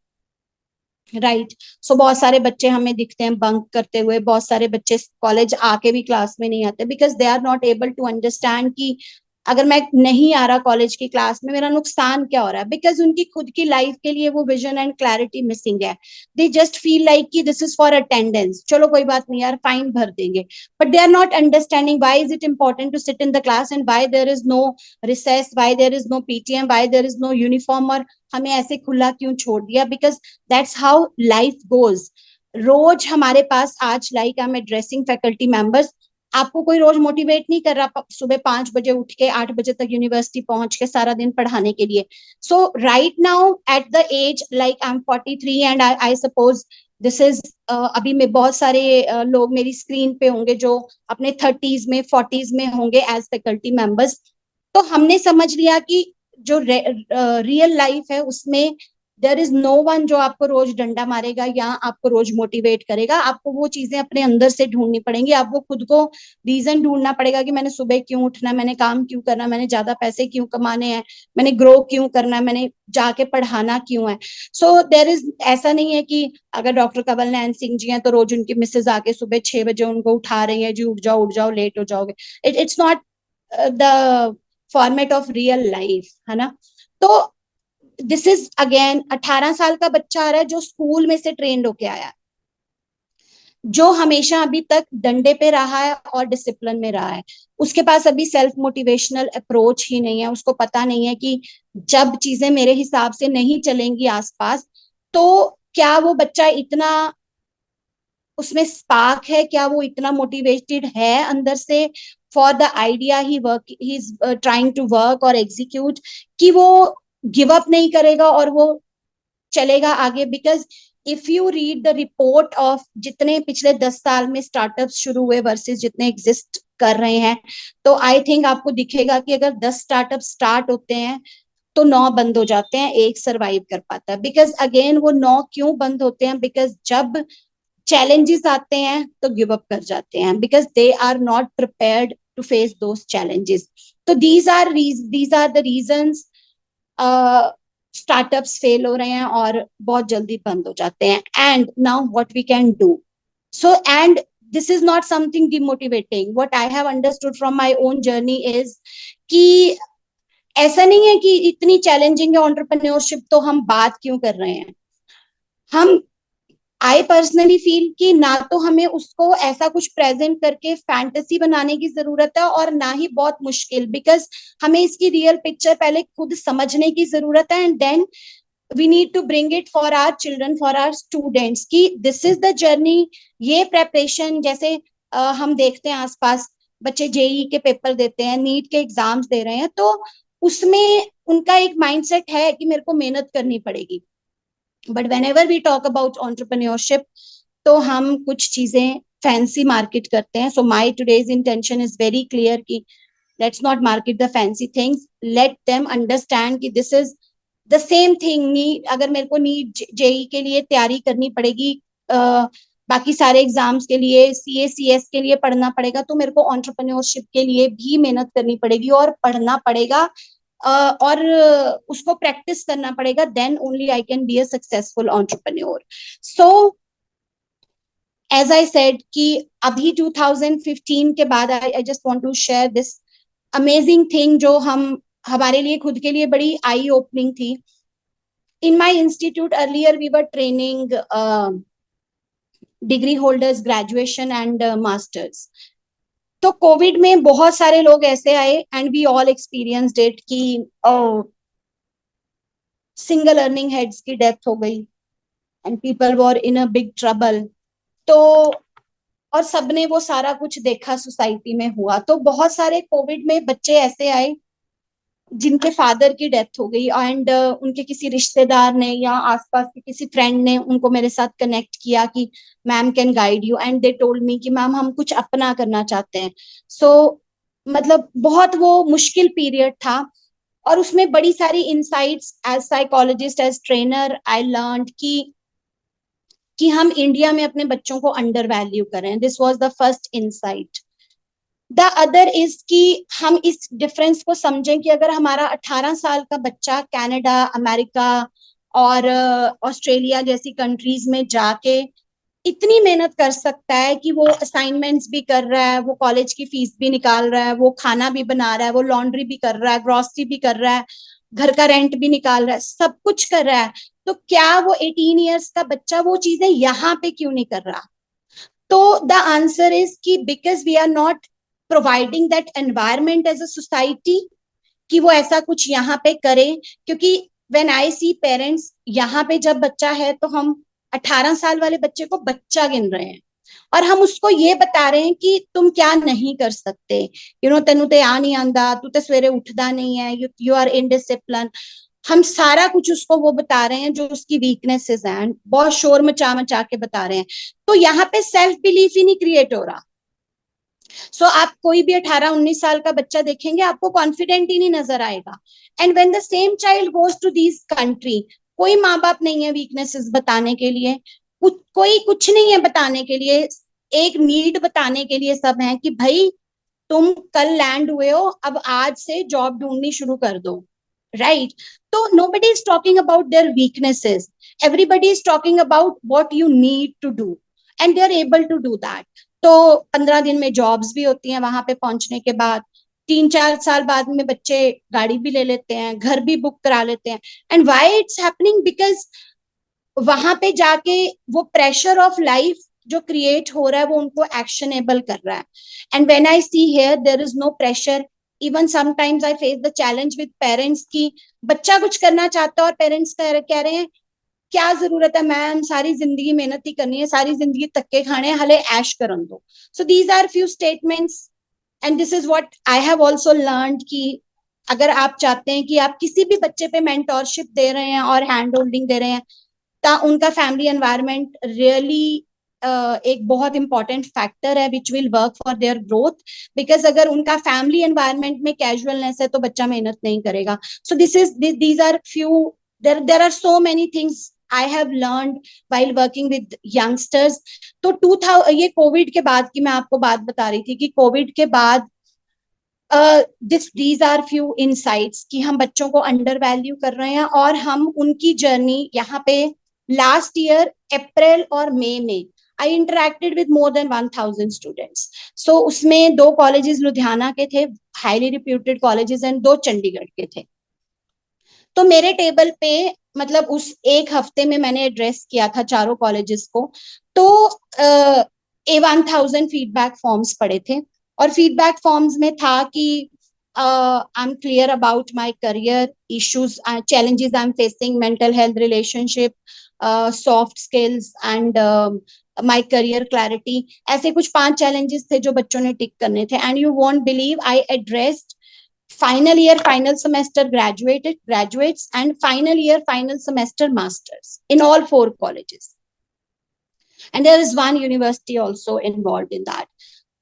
राइट. सो बहुत सारे बच्चे हमें दिखते हैं बंक करते हुए, बहुत सारे बच्चे कॉलेज आके भी क्लास में नहीं आते because they are not able to understand कि अगर मैं नहीं आ रहा कॉलेज की क्लास में मेरा नुकसान क्या हो रहा है. बिकॉज उनकी खुद की लाइफ के लिए वो विजन एंड क्लैरिटी मिसिंग है. दे जस्ट फील लाइक कि दिस इज फॉर अटेंडेंस, चलो कोई बात नहीं यार, फाइन भर देंगे. But they are not understanding why is it important to sit in the class and why there is no recess, why there is no PTM, why there is no uniform, और हमें ऐसे खुला क्यों छोड़ दिया. Because that's how life goes. रोज हमारे पास आज like I am addressing faculty members, आपको कोई रोज मोटिवेट नहीं कर रहा सुबह 5 बजे उठ के 8 बजे तक यूनिवर्सिटी पहुंच के सारा दिन पढ़ाने के लिए. So right now at the age like I am 43 and I suppose this is अभी में बहुत सारे लोग मेरी स्क्रीन पे होंगे जो अपने 30s में 40s में होंगे एज फैकल्टी मेंबर्स. तो हमने समझ लिया कि जो रियल लाइफ है उसमें देयर इज नो वन जो आपको रोज डंडा मारेगा या आपको रोज मोटिवेट करेगा. आपको वो चीजें अपने अंदर से ढूंढनी पड़ेंगी. आपको खुद को रीजन ढूंढना पड़ेगा कि मैंने सुबह क्यों उठना, मैंने काम क्यों करना, मैंने ज्यादा पैसे क्यों कमाने हैं, मैंने ग्रो क्यों करना है, मैंने जाके पढ़ाना क्यों है. सो देयर इज, ऐसा नहीं है कि अगर डॉक्टर कवल नैन सिंह जी हैं तो रोज उनकी मिसेज आके सुबह 6 बजे उनको उठा रही है, जी उठ जाओ लेट हो जाओगे. It's not the format of real life, है ना. तो दिस इज अगेन 18 साल का बच्चा आ रहा है जो स्कूल में से ट्रेंड होके आया है, जो हमेशा अभी तक डंडे पे रहा है और डिसिप्लिन में रहा है. उसके पास अभी सेल्फ मोटिवेशनल अप्रोच ही नहीं है. उसको पता नहीं है कि जब चीजें मेरे हिसाब से नहीं चलेंगी आसपास, तो क्या वो बच्चा इतना उसमें स्पार्क है, क्या वो इतना मोटिवेटेड है अंदर से for the idea he is trying to work और एग्जीक्यूट, कि वो गिव अप नहीं करेगा और वो चलेगा आगे. Because if you read the report of जितने पिछले 10 साल में स्टार्टअप शुरू हुए वर्सेस जितने एग्जिस्ट कर रहे हैं, तो आई थिंक आपको दिखेगा कि अगर 10 स्टार्टअप स्टार्ट होते हैं तो 9 बंद हो जाते हैं, एक सरवाइव कर पाता है. बिकॉज अगेन वो 9 क्यों बंद होते हैं? बिकॉज जब चैलेंजेस आते हैं तो गिव अप कर जाते हैं, because they are not prepared to face those challenges. तो these are the reasons startups fail हो रहे हैं और बहुत जल्दी बंद हो जाते हैं. And now what we can do. So and this is not something demotivating. What I have understood from my own journey is कि ऐसा नहीं है कि इतनी चैलेंजिंग है एंटरप्रेन्योरशिप तो हम बात क्यों कर रहे हैं. हम आई पर्सनली फील कि ना तो हमें उसको ऐसा कुछ प्रेजेंट करके फैंटेसी बनाने की जरूरत है और ना ही बहुत मुश्किल. बिकॉज हमें इसकी रियल पिक्चर पहले खुद समझने की जरूरत है and then we need to bring it for our children, for our students, कि दिस इज द जर्नी. ये प्रेपरेशन जैसे हम देखते हैं आसपास बच्चे जेई के पेपर देते हैं, नीट के एग्जाम्स दे रहे हैं, तो उसमें उनका एक माइंडसेट है कि मेरे को मेहनत करनी पड़ेगी. But whenever we talk about entrepreneurship तो हम कुछ चीजें फैंसी मार्केट करते हैं. So my today's intention is very clear कि let's not market the fancy things, let them understand कि this is the same thing. नी अगर मेरे को नीट जेई के लिए तैयारी करनी पड़ेगी बाकी सारे एग्जाम्स के लिए, सीए सीएस के लिए पढ़ना पड़ेगा, तो मेरे को एंटरप्रेन्योरशिप के लिए भी मेहनत करनी पड़ेगी और पढ़ना पड़ेगा, और उसको प्रैक्टिस करना पड़ेगा. Then only I can be a successful entrepreneur. So as I said कि अभी 2015 के बाद I just want to share this amazing thing जो हम हमारे लिए खुद के लिए बड़ी आई ओपनिंग थी. In my institute earlier we were training degree holders, graduation and masters. तो कोविड में बहुत सारे लोग ऐसे आए and we all experienced it कि सिंगल अर्निंग हेड्स की डेथ हो गई and people were in a big trouble. तो और सबने वो सारा कुछ देखा सोसाइटी में हुआ. तो बहुत सारे कोविड में बच्चे ऐसे आए जिनके फादर की डेथ हो गई एंड उनके किसी रिश्तेदार ने या आसपास के किसी फ्रेंड ने उनको मेरे साथ कनेक्ट किया कि ma'am can guide you, and they told me कि मैम हम कुछ अपना करना चाहते हैं. सो मतलब बहुत वो मुश्किल पीरियड था और उसमें बड़ी सारी insights as psychologist, as trainer I learned कि हम इंडिया में अपने बच्चों को अंडर वैल्यू करें. This was the first insight. The other is कि हम इस डिफरेंस को समझें कि अगर हमारा 18 साल का बच्चा कनाडा, अमेरिका और ऑस्ट्रेलिया जैसी कंट्रीज में जाके इतनी मेहनत कर सकता है कि वो असाइनमेंट्स भी कर रहा है, वो कॉलेज की फीस भी निकाल रहा है, वो खाना भी बना रहा है, वो लॉन्ड्री भी कर रहा है, ग्रोसरी भी कर रहा है, घर का रेंट भी निकाल रहा है, सब कुछ कर रहा है, तो क्या वो 18 ईयर्स का बच्चा वो चीजें यहाँ पे क्यों नहीं कर रहा? तो द आंसर इज कि because we are not providing that environment as a society कि वो ऐसा कुछ यहाँ पे करे. क्योंकि व्हेन आई सी पेरेंट्स, यहाँ पे जब बच्चा है तो हम 18 साल वाले बच्चे को बच्चा गिन रहे हैं और हम उसको ये बता रहे हैं कि तुम क्या नहीं कर सकते. तेनू ते आ नहीं आंदा, तू तो सवेरे उठदा नहीं है, यू आर इनडिसिप्लिन. हम सारा कुछ उसको वो बता रहे हैं जो उसकी वीकनेसेस हैं, बहुत शोर मचा मचा के बता रहे हैं. तो यहाँ पे सेल्फ बिलीफ ही नहीं क्रिएट हो रहा. सो आप कोई भी 18-19 साल का बच्चा देखेंगे, आपको कॉन्फिडेंट ही नहीं नजर आएगा. And when the same child goes to this country, कोई माँ बाप नहीं है वीकनेसेस बताने के लिए, कोई कुछ नहीं है बताने के लिए, एक नीड बताने के लिए सब है कि भाई तुम कल लैंड हुए हो, अब आज से जॉब ढूंढनी शुरू कर दो. राइट? तो nobody is talking about their weaknesses, everybody is talking about what you need to do and they are able to do that. तो 15 दिन में जॉब्स भी होती हैं वहां पे पहुंचने के बाद. 3-4 साल बाद में बच्चे गाड़ी भी ले लेते हैं, घर भी बुक करा लेते हैं. And why it's happening? Because वहां पे जाके वो प्रेशर ऑफ लाइफ जो क्रिएट हो रहा है वो उनको एक्शनेबल कर रहा है. And when I see here there is no pressure. Even sometimes I face the challenge with parents की बच्चा कुछ करना चाहता है और पेरेंट्स कह रहे हैं क्या जरूरत है मैम, सारी जिंदगी मेहनत ही करनी है, सारी जिंदगी तक्के खाने, हले ऐश करन दो. So these are few statements and this is what I have also learned कि अगर आप चाहते हैं कि आप किसी भी बच्चे पे मेंटोरशिप दे रहे हैं और हैंड होल्डिंग दे रहे हैं, उनका फैमिली एनवायरनमेंट रियली एक बहुत इंपॉर्टेंट फैक्टर है which will work for their growth. Because अगर उनका फैमिली एनवायरनमेंट में कैजुअलनेस है तो बच्चा मेहनत नहीं करेगा. So these are few, there are so many things I have learned while working with youngsters. तो 2000 ये कोविड के बाद की मैं आपको बात बता रही थी कि कोविड के बाद these are few insights कि हम बच्चों को अंडर वैल्यू कर रहे हैं और हम उनकी जर्नी यहाँ पे लास्ट ईयर अप्रैल और मई में I interacted with more than 1000 students. So उसमें 2 कॉलेजेस लुधियाना के थे, highly reputed colleges, and 2 Chandigarh के थे. तो मेरे टेबल पे मतलब उस एक हफ्ते में मैंने एड्रेस किया था चारों कॉलेजेस को. तो A1000 फीडबैक फॉर्म्स पड़े थे और फीडबैक फॉर्म्स में था कि I am clear about my career issues, challenges I am facing, mental health, relationship, soft skills and my career clarity. ऐसे कुछ 5 चैलेंजेस थे जो बच्चों ने टिक करने थे. And you won't believe I addressed final year final semester graduates and final year final semester masters in all 4 colleges, and there is one university also involved in that.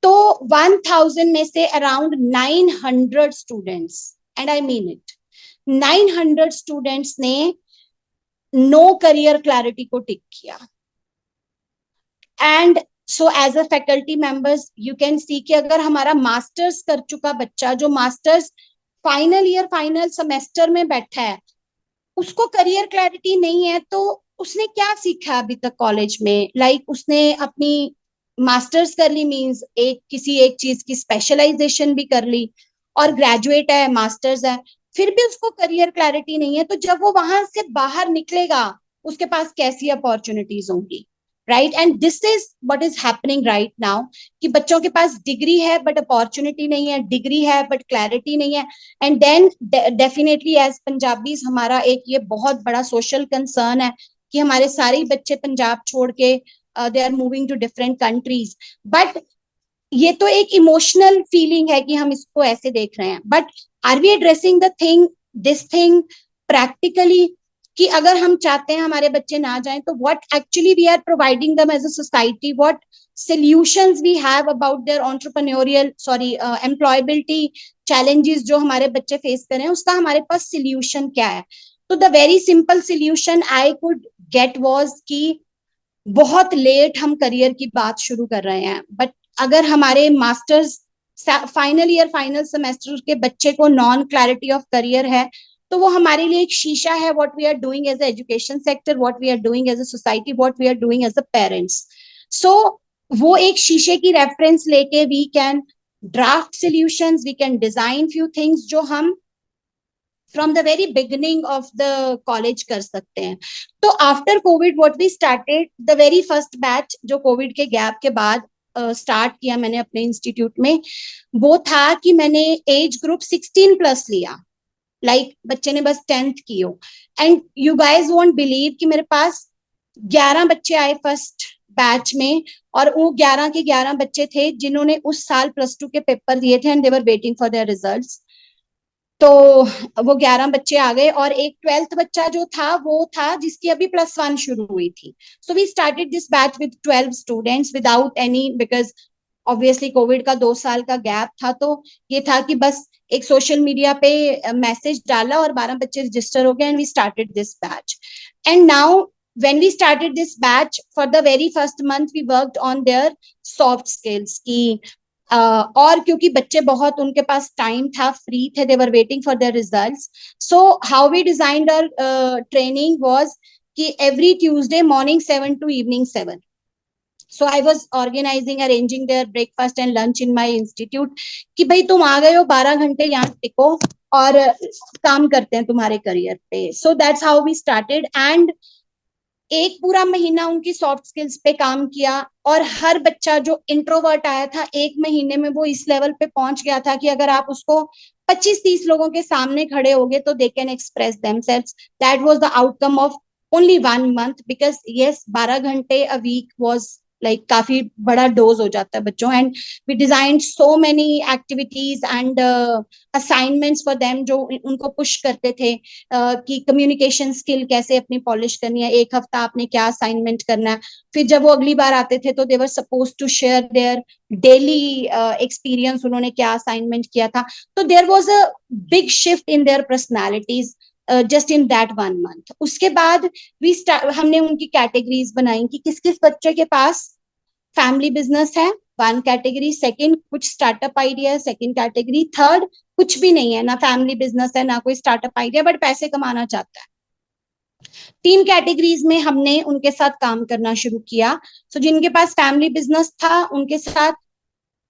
तो 1000 में से around 900 students, and I mean it, 900 students ने no career clarity को tick किया. And so as a faculty members you can see कि अगर हमारा masters कर चुका बच्चा, जो masters final year final semester में बैठा है, उसको करियर क्लैरिटी नहीं है, तो उसने क्या सीखा अभी तक कॉलेज में? उसने अपनी मास्टर्स कर ली, मींस एक किसी एक चीज की स्पेशलाइजेशन भी कर ली, और ग्रेजुएट है, मास्टर्स है, फिर भी उसको करियर क्लैरिटी नहीं है, तो जब वो वहां से बाहर निकलेगा उसके पास कैसी अपॉर्चुनिटीज होंगी? Right, and this is what is happening right now, कि बच्चों के पास डिग्री है बट अपॉर्चुनिटी नहीं है, डिग्री है बट क्लैरिटी नहीं है। And then definitely as Punjabis हमारा एक ये बहुत बड़ा सोशल कंसर्न है कि हमारे सारे बच्चे पंजाब छोड़ के they are moving to different countries. But ये तो एक इमोशनल फीलिंग है कि हम इसको ऐसे देख रहे हैं, but are we addressing this thing practically, कि अगर हम चाहते हैं हमारे बच्चे ना जाएं तो what actually we are providing them as a society, what solutions we have about their entrepreneurial employability challenges जो हमारे बच्चे फेस कर रहे हैं, उसका हमारे पास solution क्या है? तो the very simple solution I could get was कि बहुत लेट हम करियर की बात शुरू कर रहे हैं, बट अगर हमारे masters final year final semester के बच्चे को नॉन क्लैरिटी ऑफ करियर है, तो वो हमारे लिए एक शीशा है, what we are doing as education sector, what we are doing as a society, what we are doing as a parents. So वो एक शीशे की रेफरेंस लेके we can draft solutions, we can design few things जो हम from the very beginning of the college कर सकते हैं। तो after COVID what we started, the very first batch जो कोविड के गैप के बाद स्टार्ट किया मैंने अपने इंस्टीट्यूट में, वो था कि मैंने एज ग्रुप 16+ लिया, बच्चे ने बस 10th की हो। And you guys won't believe कि मेरे पास 11 बच्चे आए फर्स्ट बैच में, और वो 11 के 11 बच्चे थे जिन्होंने उस साल +2 के पेपर दिए थे and they were waiting for their results. तो वो 11 बच्चे आ गए, और एक 12th बच्चा जो था वो था जिसकी अभी +1 शुरू हुई थी। So we started this batch with 12 students without any, because obviously Covid का 2 साल का गैप था, तो ये था कि बस एक सोशल मीडिया पे मैसेज डाला और 12 बच्चे रजिस्टर हो गए, and we started this batch. And now when we started this batch, for the very first month we worked on their soft skills की और क्योंकि बच्चे बहुत, उनके पास टाइम था, फ्री थे, they were waiting for their results, so how we designed our training was कि every Tuesday morning 7 to evening 7, so I was organizing, arranging their breakfast and lunch in my institute कि भाई तुम आ गए हो, 12 घंटे यहाँ टिको और काम करते हैं तुम्हारे करियर पे। so that's how we started, and एक पूरा महीना उनकी सॉफ्ट स्किल्स पे काम किया, और हर बच्चा जो इंट्रोवर्ट आया था 1 महीने में वो इस लेवल पे पहुंच गया था कि अगर आप उसको 25-30 लोगों के सामने खड़े होगे तो they can express themselves. That was the outcome of only 1 month, because yes 12 घंटे अ वीक वाज काफी बड़ा डोज हो जाता है बच्चों। And we design so many activities and assignments for them जो उनको पुश करते थे कि कम्युनिकेशन स्किल कैसे अपनी पॉलिश करनी है, एक हफ्ता आपने क्या असाइनमेंट करना है। फिर जब वो अगली बार आते थे तो they were suppose to share their daily experience, उन्होंने क्या असाइनमेंट किया था। तो there was a big shift in their personalities just in that 1 month। उसके बाद हमने उनकी कैटेगरीज बनाई कि किस किस बच्चे के पास फैमिली बिजनेस है, 1 कैटेगरी, सेकंड कुछ स्टार्टअप आइडिया है, 2nd कैटेगरी, थर्ड कुछ भी नहीं है, ना फैमिली बिजनेस है ना कोई स्टार्टअप आइडिया, बट पैसे कमाना चाहता है। 3 कैटेगरीज में हमने उनके साथ काम करना शुरू किया। सो जिनके पास फैमिली बिजनेस था उनके साथ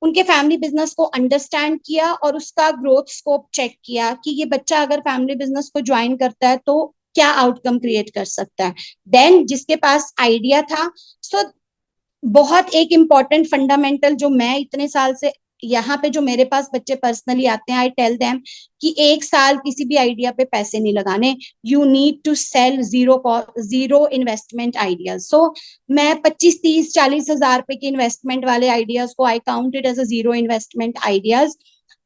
उनके फैमिली बिजनेस को अंडरस्टैंड किया और उसका ग्रोथ स्कोप चेक किया कि ये बच्चा अगर फैमिली बिजनेस को ज्वाइन करता है तो क्या आउटकम क्रिएट कर सकता है। देन जिसके पास आइडिया था, सो बहुत एक इम्पॉर्टेंट फंडामेंटल जो मैं इतने साल से यहाँ पे, जो मेरे पास बच्चे पर्सनली आते हैं, आई टेल देम कि 1 साल किसी भी आइडिया पे पैसे नहीं लगाने, you need to sell zero investment ideas. So मैं 25-30-40 हजार रुपए की इन्वेस्टमेंट वाले आइडियाज को I counted as a zero investment ideas.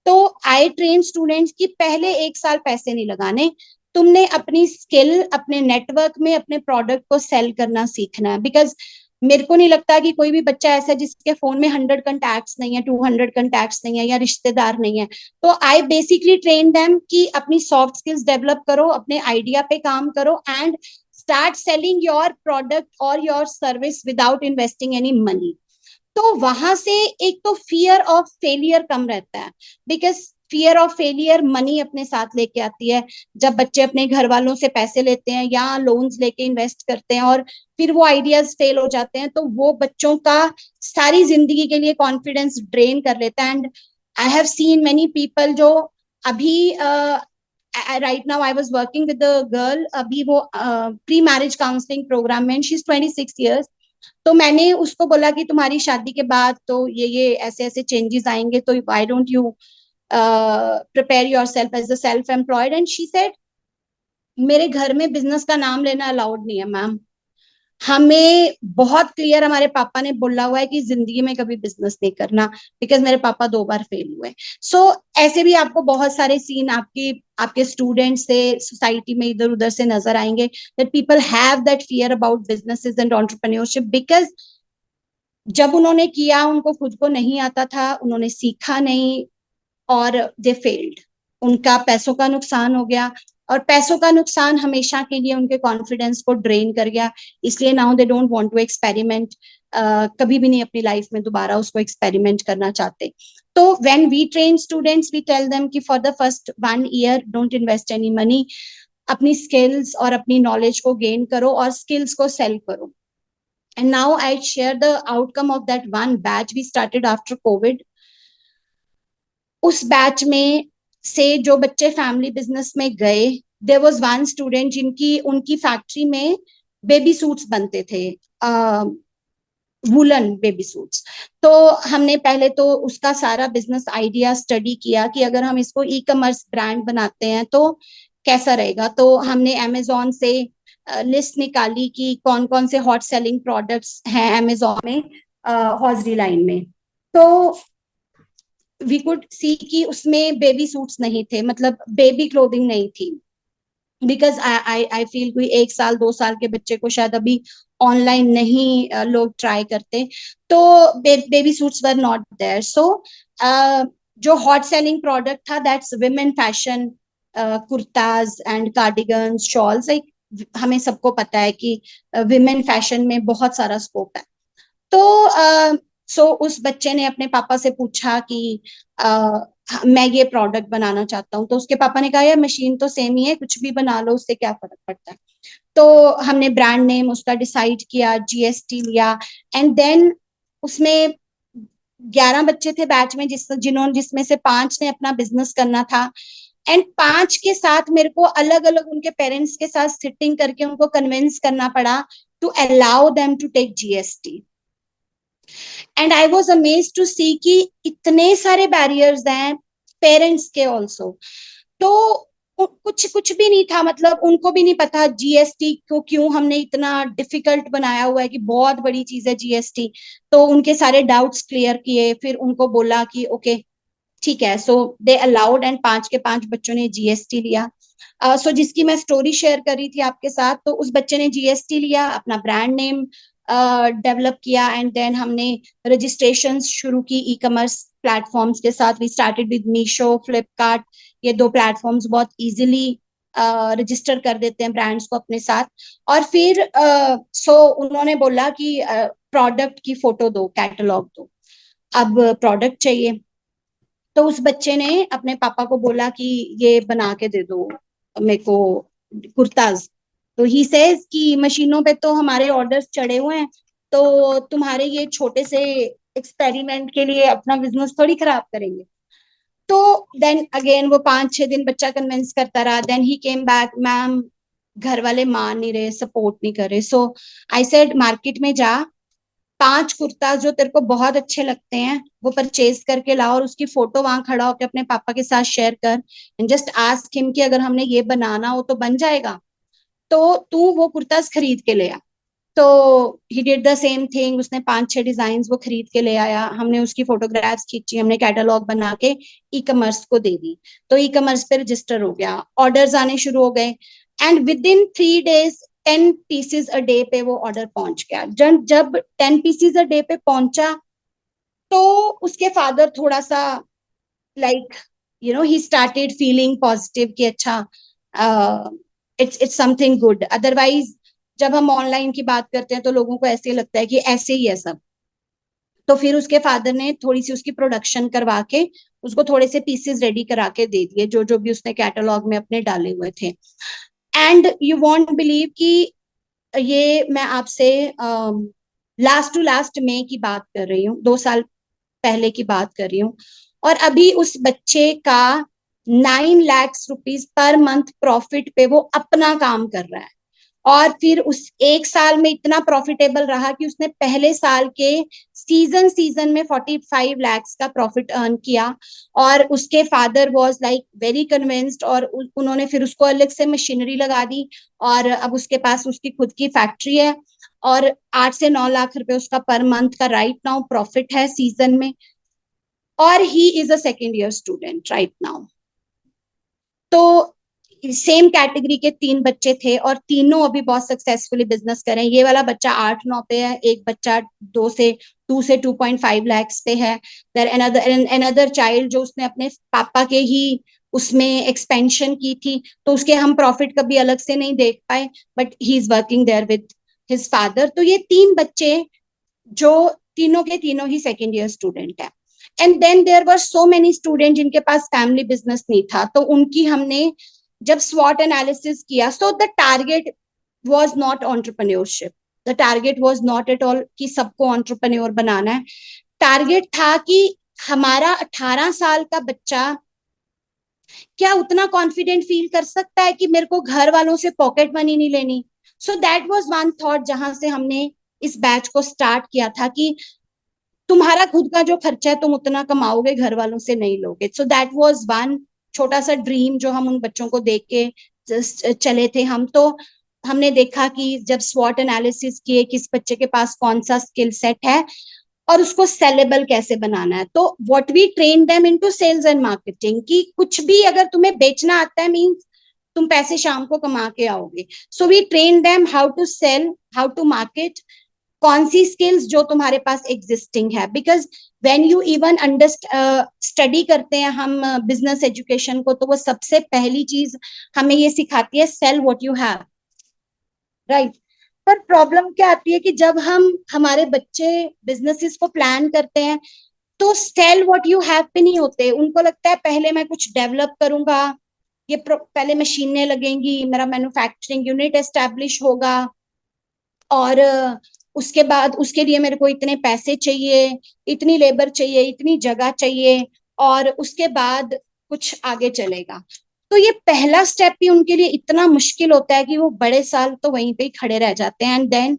तो आई ट्रेन स्टूडेंट्स की पहले 1 साल पैसे नहीं लगाने, तुमने अपनी स्किल, अपने नेटवर्क में अपने प्रोडक्ट को सेल करना सीखना है। बिकॉज मेरे को नहीं लगता कि कोई भी बच्चा ऐसा है जिसके फोन में 100 कॉन्टैक्ट्स नहीं है, 200 कॉन्टैक्ट्स नहीं है, या रिश्तेदार नहीं है। तो आई बेसिकली ट्रेन देम कि अपनी सॉफ्ट स्किल्स डेवलप करो, अपने आइडिया पे काम करो, and start selling your product or your service without investing any money. तो वहां से एक तो फियर ऑफ फेलियर कम रहता है, because fear of failure money अपने साथ लेके आती है। जब बच्चे अपने घर वालों से पैसे लेते हैं या लोन्स लेके इन्वेस्ट करते हैं और फिर वो आइडियाज फेल हो जाते हैं, तो वो बच्चों का सारी जिंदगी के लिए कॉन्फिडेंस ड्रेन कर लेता है। And I have seen many people जो अभी right now I was working with a girl, अभी वो प्री मैरिज काउंसलिंग प्रोग्राम में, शी इज 26 years। तो मैंने उसको बोला कि तुम्हारी शादी के बाद तो ये ऐसे ऐसे चेंजेस आएंगे, तो why don't you prepare yourself as a self employed. And she said, मेरे घर में बिजनेस का नाम लेना अलाउड नहीं है मैम। हमें बहुत क्लियर हमारे पापा ने बोला हुआ है कि जिंदगी में कभी बिजनेस नहीं करना, बिकॉज मेरे पापा 2 बार फेल हुए। सो ऐसे भी आपको बहुत सारे सीन आपके आपके स्टूडेंट्स से, सोसाइटी में इधर उधर से नजर आएंगे, that people have that fear about businesses and entrepreneurship, because जब उन्होंने किया उनको खुद को नहीं आता था, उन्होंने सीखा नहीं और दे फेल्ड, उनका पैसों का नुकसान हो गया, और पैसों का नुकसान हमेशा के लिए उनके कॉन्फिडेंस को ड्रेन कर गया। इसलिए now they don't want to experiment, कभी भी नहीं अपनी लाइफ में दोबारा उसको एक्सपेरिमेंट करना चाहते। तो when we train students, we tell them कि for the first 1 year don't invest any money, अपनी स्किल्स और अपनी नॉलेज को गेन करो और स्किल्स को सेल करो। And now I share the outcome of that one batch we started after COVID. उस बैच में से जो बच्चे फैमिली बिजनेस में गए, देयर वाज वन स्टूडेंट जिनकी उनकी फैक्ट्री में बेबी सूट्स बनते थे, वुलन बेबी सूट्स। तो हमने पहले तो उसका सारा बिजनेस आइडिया स्टडी किया कि अगर हम इसको ई कॉमर्स ब्रांड बनाते हैं तो कैसा रहेगा। तो हमने अमेजोन से लिस्ट निकाली कि कौन कौन से हॉट सेलिंग प्रोडक्ट्स हैं अमेजोन में, हॉजरी लाइन में। तो वी कुड सी कि उसमें बेबी सूट्स नहीं थे, मतलब बेबी क्लोथिंग नहीं थी, बिकॉज आई फील कोई 1 साल 2 साल के बच्चे को शायद अभी ऑनलाइन नहीं लोग ट्राई करते, तो baby suits were not there. So जो हॉट सेलिंग प्रोडक्ट था, that's women fashion, kurtas and cardigans, shawls. Like हमें सबको पता है कि विमेन फैशन में बहुत सारा स्कोप है। तो सो उस बच्चे ने अपने पापा से पूछा कि मैं ये प्रोडक्ट बनाना चाहता हूँ। तो उसके पापा ने कहा, यार मशीन तो सेम ही है, कुछ भी बना लो, उससे क्या फर्क पड़ता है। तो हमने ब्रांड नेम उसका डिसाइड किया, जीएसटी लिया, एंड देन उसमें 11 बच्चे थे बैच में, जिसमें से 5 ने अपना बिजनेस करना था। एंड 5 के साथ मेरे को अलग अलग उनके पेरेंट्स के साथ सिटिंग करके उनको कन्विंस करना पड़ा to allow them to take GST. And I was amazed to see कि इतने सारे बैरियर्स हैं पेरेंट्स के ऑल्सो। तो कुछ भी नहीं था, मतलब उनको भी नहीं पता जीएसटी को क्यों हमने इतना डिफिकल्ट बनाया हुआ है कि बहुत बड़ी चीज है जीएसटी। तो उनके सारे डाउट्स क्लियर किए, फिर उनको बोला कि ओके ठीक है। सो दे अलाउड, एंड 5 के 5 बच्चों ने जीएसटी लिया। सो जिसकी मैं स्टोरी शेयर कर रही थी आपके साथ, तो उस बच्चे ने जीएसटी लिया, अपना ब्रांड नेम डेवलप किया, एंड देन हमने रजिस्ट्रेशन शुरू की ई कॉमर्स प्लेटफॉर्म्स के साथ। We started with Meesho, Flipkart. ये 2 प्लेटफॉर्म्स बहुत इजीली रजिस्टर कर देते हैं ब्रांड्स को अपने साथ। और फिर सो उन्होंने बोला कि प्रोडक्ट की फोटो दो, कैटलॉग दो, अब प्रोडक्ट चाहिए। तो उस बच्चे ने अपने पापा को बोला कि ये बना के दे दो मेरे को कुर्ताज। तो ही सेज कि मशीनों पे तो हमारे ऑर्डर्स चढ़े हुए हैं, तो तुम्हारे ये छोटे से एक्सपेरिमेंट के लिए अपना बिजनेस थोड़ी खराब करेंगे। तो देन अगेन वो 5-6 दिन बच्चा कन्विंस करता रहा। Then he came back, ma'am घर वाले मान नहीं रहे, सपोर्ट नहीं कर रहे। सो आई सेड, मार्केट में जा, 5 कुर्ता जो तेरे को बहुत अच्छे लगते हैं वो परचेज करके ला, और उसकी फोटो वहां खड़ा होकर अपने पापा के साथ शेयर कर, एंड जस्ट आस्क हिम कि अगर हमने ये बनाना हो तो बन जाएगा, तो तू वो कुर्ताज खरीद के ले आ। तो he did the same thing, उसने 5-6 डिजाइन वो खरीद के ले आया, हमने उसकी फोटोग्राफ्स खींची, हमने कैटलॉग बना के ई कॉमर्स को दे दी। तो ई कॉमर्स पे रजिस्टर हो गया, ऑर्डर्स आने शुरू हो गए, and with in 3 days 10 pieces a day पे वो ऑर्डर पहुंच गया। जब 10 पीसेज अ डे पे पहुंचा, तो उसके फादर थोड़ा सा like he started feeling positive कि अच्छा, इट्स समथिंग गुड। अदरवाइज जब हम ऑनलाइन की बात करते हैं तो लोगों को ऐसे लगता है कि ऐसे ही है सब। तो फिर उसके फादर ने थोड़ी सी उसकी प्रोडक्शन करवा के उसको थोड़े से पीसेस रेडी करा के दे दिए, जो जो भी उसने कैटलॉग में अपने डाले हुए थे। एंड यू वॉन्ट बिलीव कि ये मैं आपसे लास्ट टू लास्ट मई की बात कर रही हूँ, 2 साल पहले की बात कर रही हूँ। और अभी उस बच्चे का 9 lakh rupees per month profit पे वो अपना काम कर रहा है। और फिर उस 1 साल में इतना प्रॉफिटेबल रहा कि उसने पहले साल के सीजन में 45 लाख का प्रॉफिट अर्न किया। और उसके father was like very convinced, और उन्होंने फिर उसको अलग से मशीनरी लगा दी, और अब उसके पास उसकी खुद की फैक्ट्री है, और 8 से 9 लाख रुपए उसका पर मंथ का राइट नाउ प्रॉफिट है सीजन में। और he is a second year student right now. तो सेम कैटेगरी के 3 बच्चे थे और तीनों अभी बहुत सक्सेसफुली बिजनेस कर रहे हैं। ये वाला बच्चा 8-9 पे है, एक बच्चा 2 से 2.5 लाख पे है। देयर अनदर चाइल्ड जो उसने अपने पापा के ही उसमें एक्सपेंशन की थी, तो उसके हम प्रॉफिट कभी अलग से नहीं देख पाए, but he is working there with his father. तो ये 3 बच्चे जो तीनों के तीनों ही सेकेंड ईयर स्टूडेंट है। And then there were so many student जिनके पास फैमिली बिजनेस नहीं था, तो उनकी हमने जब स्वॉट एनालिसिस किया, so the target was not entrepreneurship, the target was not at all कि सबको एंटरप्रेन्योर बनाना है। टारगेट था कि हमारा 18 साल का बच्चा क्या उतना कॉन्फिडेंट फील कर सकता है कि मेरे को घर वालों से पॉकेट मनी नहीं लेनी। So that was one thought जहां से हमने इस बैच को स्टार्ट किया था कि तुम्हारा खुद का जो खर्चा है तुम उतना कमाओगे, घर वालों से नहीं लोगे। सो दैट वाज वन छोटा सा ड्रीम जो हम उन बच्चों को देख के चले थे। हम तो हमने देखा कि जब स्वॉट एनालिसिस किए किस बच्चे के पास कौन सा स्किल सेट है और उसको सेलेबल कैसे बनाना है, तो what we train them into sales and marketing, कि कुछ भी अगर तुम्हें बेचना आता है मींस तुम पैसे शाम को कमा के आओगे। So we train them how to sell, how to market, कौन सी स्किल्स जो तुम्हारे पास एग्जिस्टिंग है। Because when you even study करते हैं हम बिजनेस एजुकेशन को, तो वो सबसे पहली चीज हमें ये सिखाती है, sell what you have, right. पर प्रॉब्लम क्या आती है कि जब हम हमारे बच्चे बिजनेसेस को प्लान करते हैं तो सेल व्हाट यू हैव पे नहीं होते। उनको लगता है पहले मैं कुछ डेवलप करूंगा, ये पहले मशीनें लगेंगी, मेरा मैन्युफैक्चरिंग यूनिट एस्टेब्लिश होगा, और उसके बाद उसके लिए मेरे को इतने पैसे चाहिए, इतनी लेबर चाहिए, इतनी जगह चाहिए, और उसके बाद कुछ आगे चलेगा। तो ये पहला स्टेप ही उनके लिए इतना मुश्किल होता है कि वो बड़े साल तो वहीं पे ही खड़े रह जाते हैं। एंड देन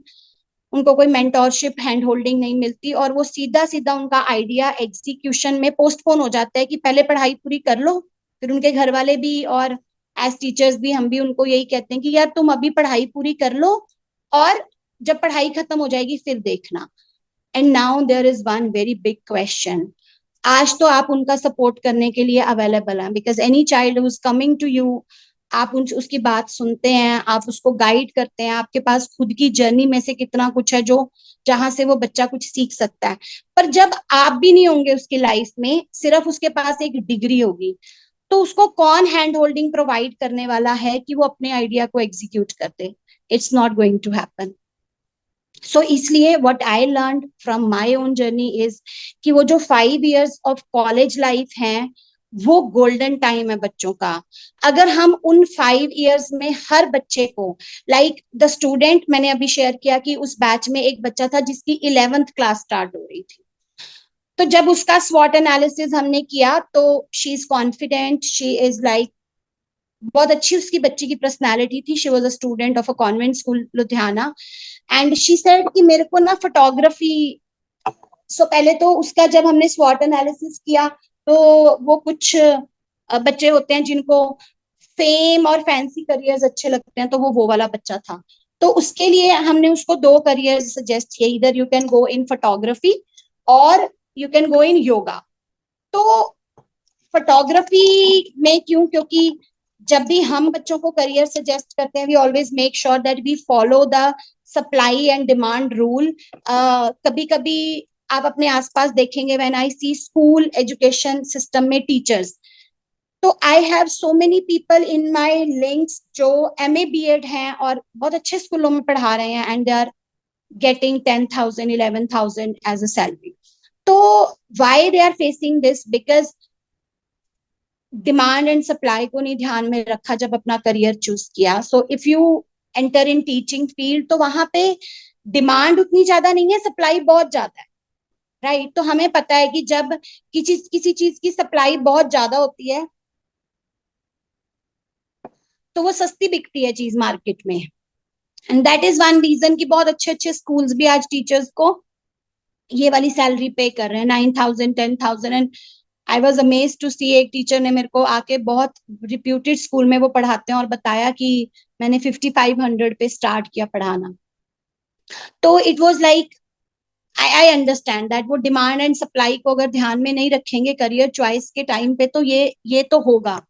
उनको कोई मेंटोरशिप हैंड होल्डिंग नहीं मिलती, और वो सीधा सीधा उनका आइडिया एग्जीक्यूशन में पोस्टपोन हो जाता है कि पहले पढ़ाई पूरी कर लो। फिर उनके घर वाले भी और एज टीचर्स भी हम भी उनको यही कहते हैं कि यार तुम अभी पढ़ाई पूरी कर लो, और जब पढ़ाई खत्म हो जाएगी फिर देखना। And now there is one very big question. आज तो आप उनका सपोर्ट करने के लिए अवेलेबल हैं, because any child who is coming to you, आप उसकी बात सुनते हैं, आप उसको गाइड करते हैं, आपके पास खुद की जर्नी में से कितना कुछ है जो जहां से वो बच्चा कुछ सीख सकता है। पर जब आप भी नहीं होंगे उसकी लाइफ में, सिर्फ उसके पास एक डिग्री होगी, तो उसको कौन हैंड होल्डिंग प्रोवाइड करने वाला है कि वो अपने आइडिया को एग्जीक्यूट कर दे? It's not going to happen. So इसलिए what I learn from my own journey is कि वो जो 5 years ऑफ कॉलेज लाइफ है वो गोल्डन टाइम है बच्चों का। अगर हम उन 5 years में हर बच्चे को, लाइक द स्टूडेंट मैंने अभी शेयर किया कि उस बैच में एक बच्चा था जिसकी 11th क्लास स्टार्ट हो रही थी, तो जब उसका स्वॉट एनालिसिस हमने किया तो she is confident, she is like बहुत अच्छी उसकी बच्ची की पर्सनैलिटी थी। She was a student of a convent school Ludhiana, and she said कि मेरे को ना फोटोग्राफी। सो पहले तो उसका जब हमने स्वॉट एनालिसिस किया तो वो कुछ बच्चे होते हैं जिनको फेम और फैंसी करियर्स अच्छे लगते हैं, तो वो वाला बच्चा था। तो उसके लिए हमने उसको 2 करियर्स सजेस्ट किए, इधर you can go in photography और यू कैन गो इन योगा। तो फोटोग्राफी में क्यों? क्योंकि जब भी हम बच्चों को करियर सजेस्ट करते हैं we always make sure that we follow the supply and demand rule. कभी कभी आप अपने आसपास देखेंगे, when I see school education system में टीचर्स, तो I have so many people in my links जो MA BEd हैं और बहुत अच्छे स्कूलों में पढ़ा रहे हैं, and they are getting 10,000 11,000 as a salary. तो why they are facing this? Because demand and supply को नहीं ध्यान में रखा जब अपना करियर चूज किया. सो if you enter in teaching field, तो वहां पे डिमांड उतनी ज्यादा नहीं है, सप्लाई बहुत ज्यादा है, राइट? तो हमें पता है कि जब किसी चीज की सप्लाई बहुत ज्यादा होती है तो वो सस्ती बिकती है चीज मार्केट में. And that is one reason कि बहुत अच्छे अच्छे स्कूल्स भी आज टीचर्स को ये वाली सैलरी पे कर रहे हैं, 9,000 10,000. And I was amaze to see, एक टीचर ने मेरे को आके, बहुत रिप्यूटेड स्कूल में वो पढ़ाते हैं, और बताया कि मैंने 5,500 पे स्टार्ट किया पढ़ाना. तो it was like, I understand that वो डिमांड एंड सप्लाई को अगर ध्यान में नहीं रखेंगे करियर चॉइस के टाइम पे, तो ये तो होगा.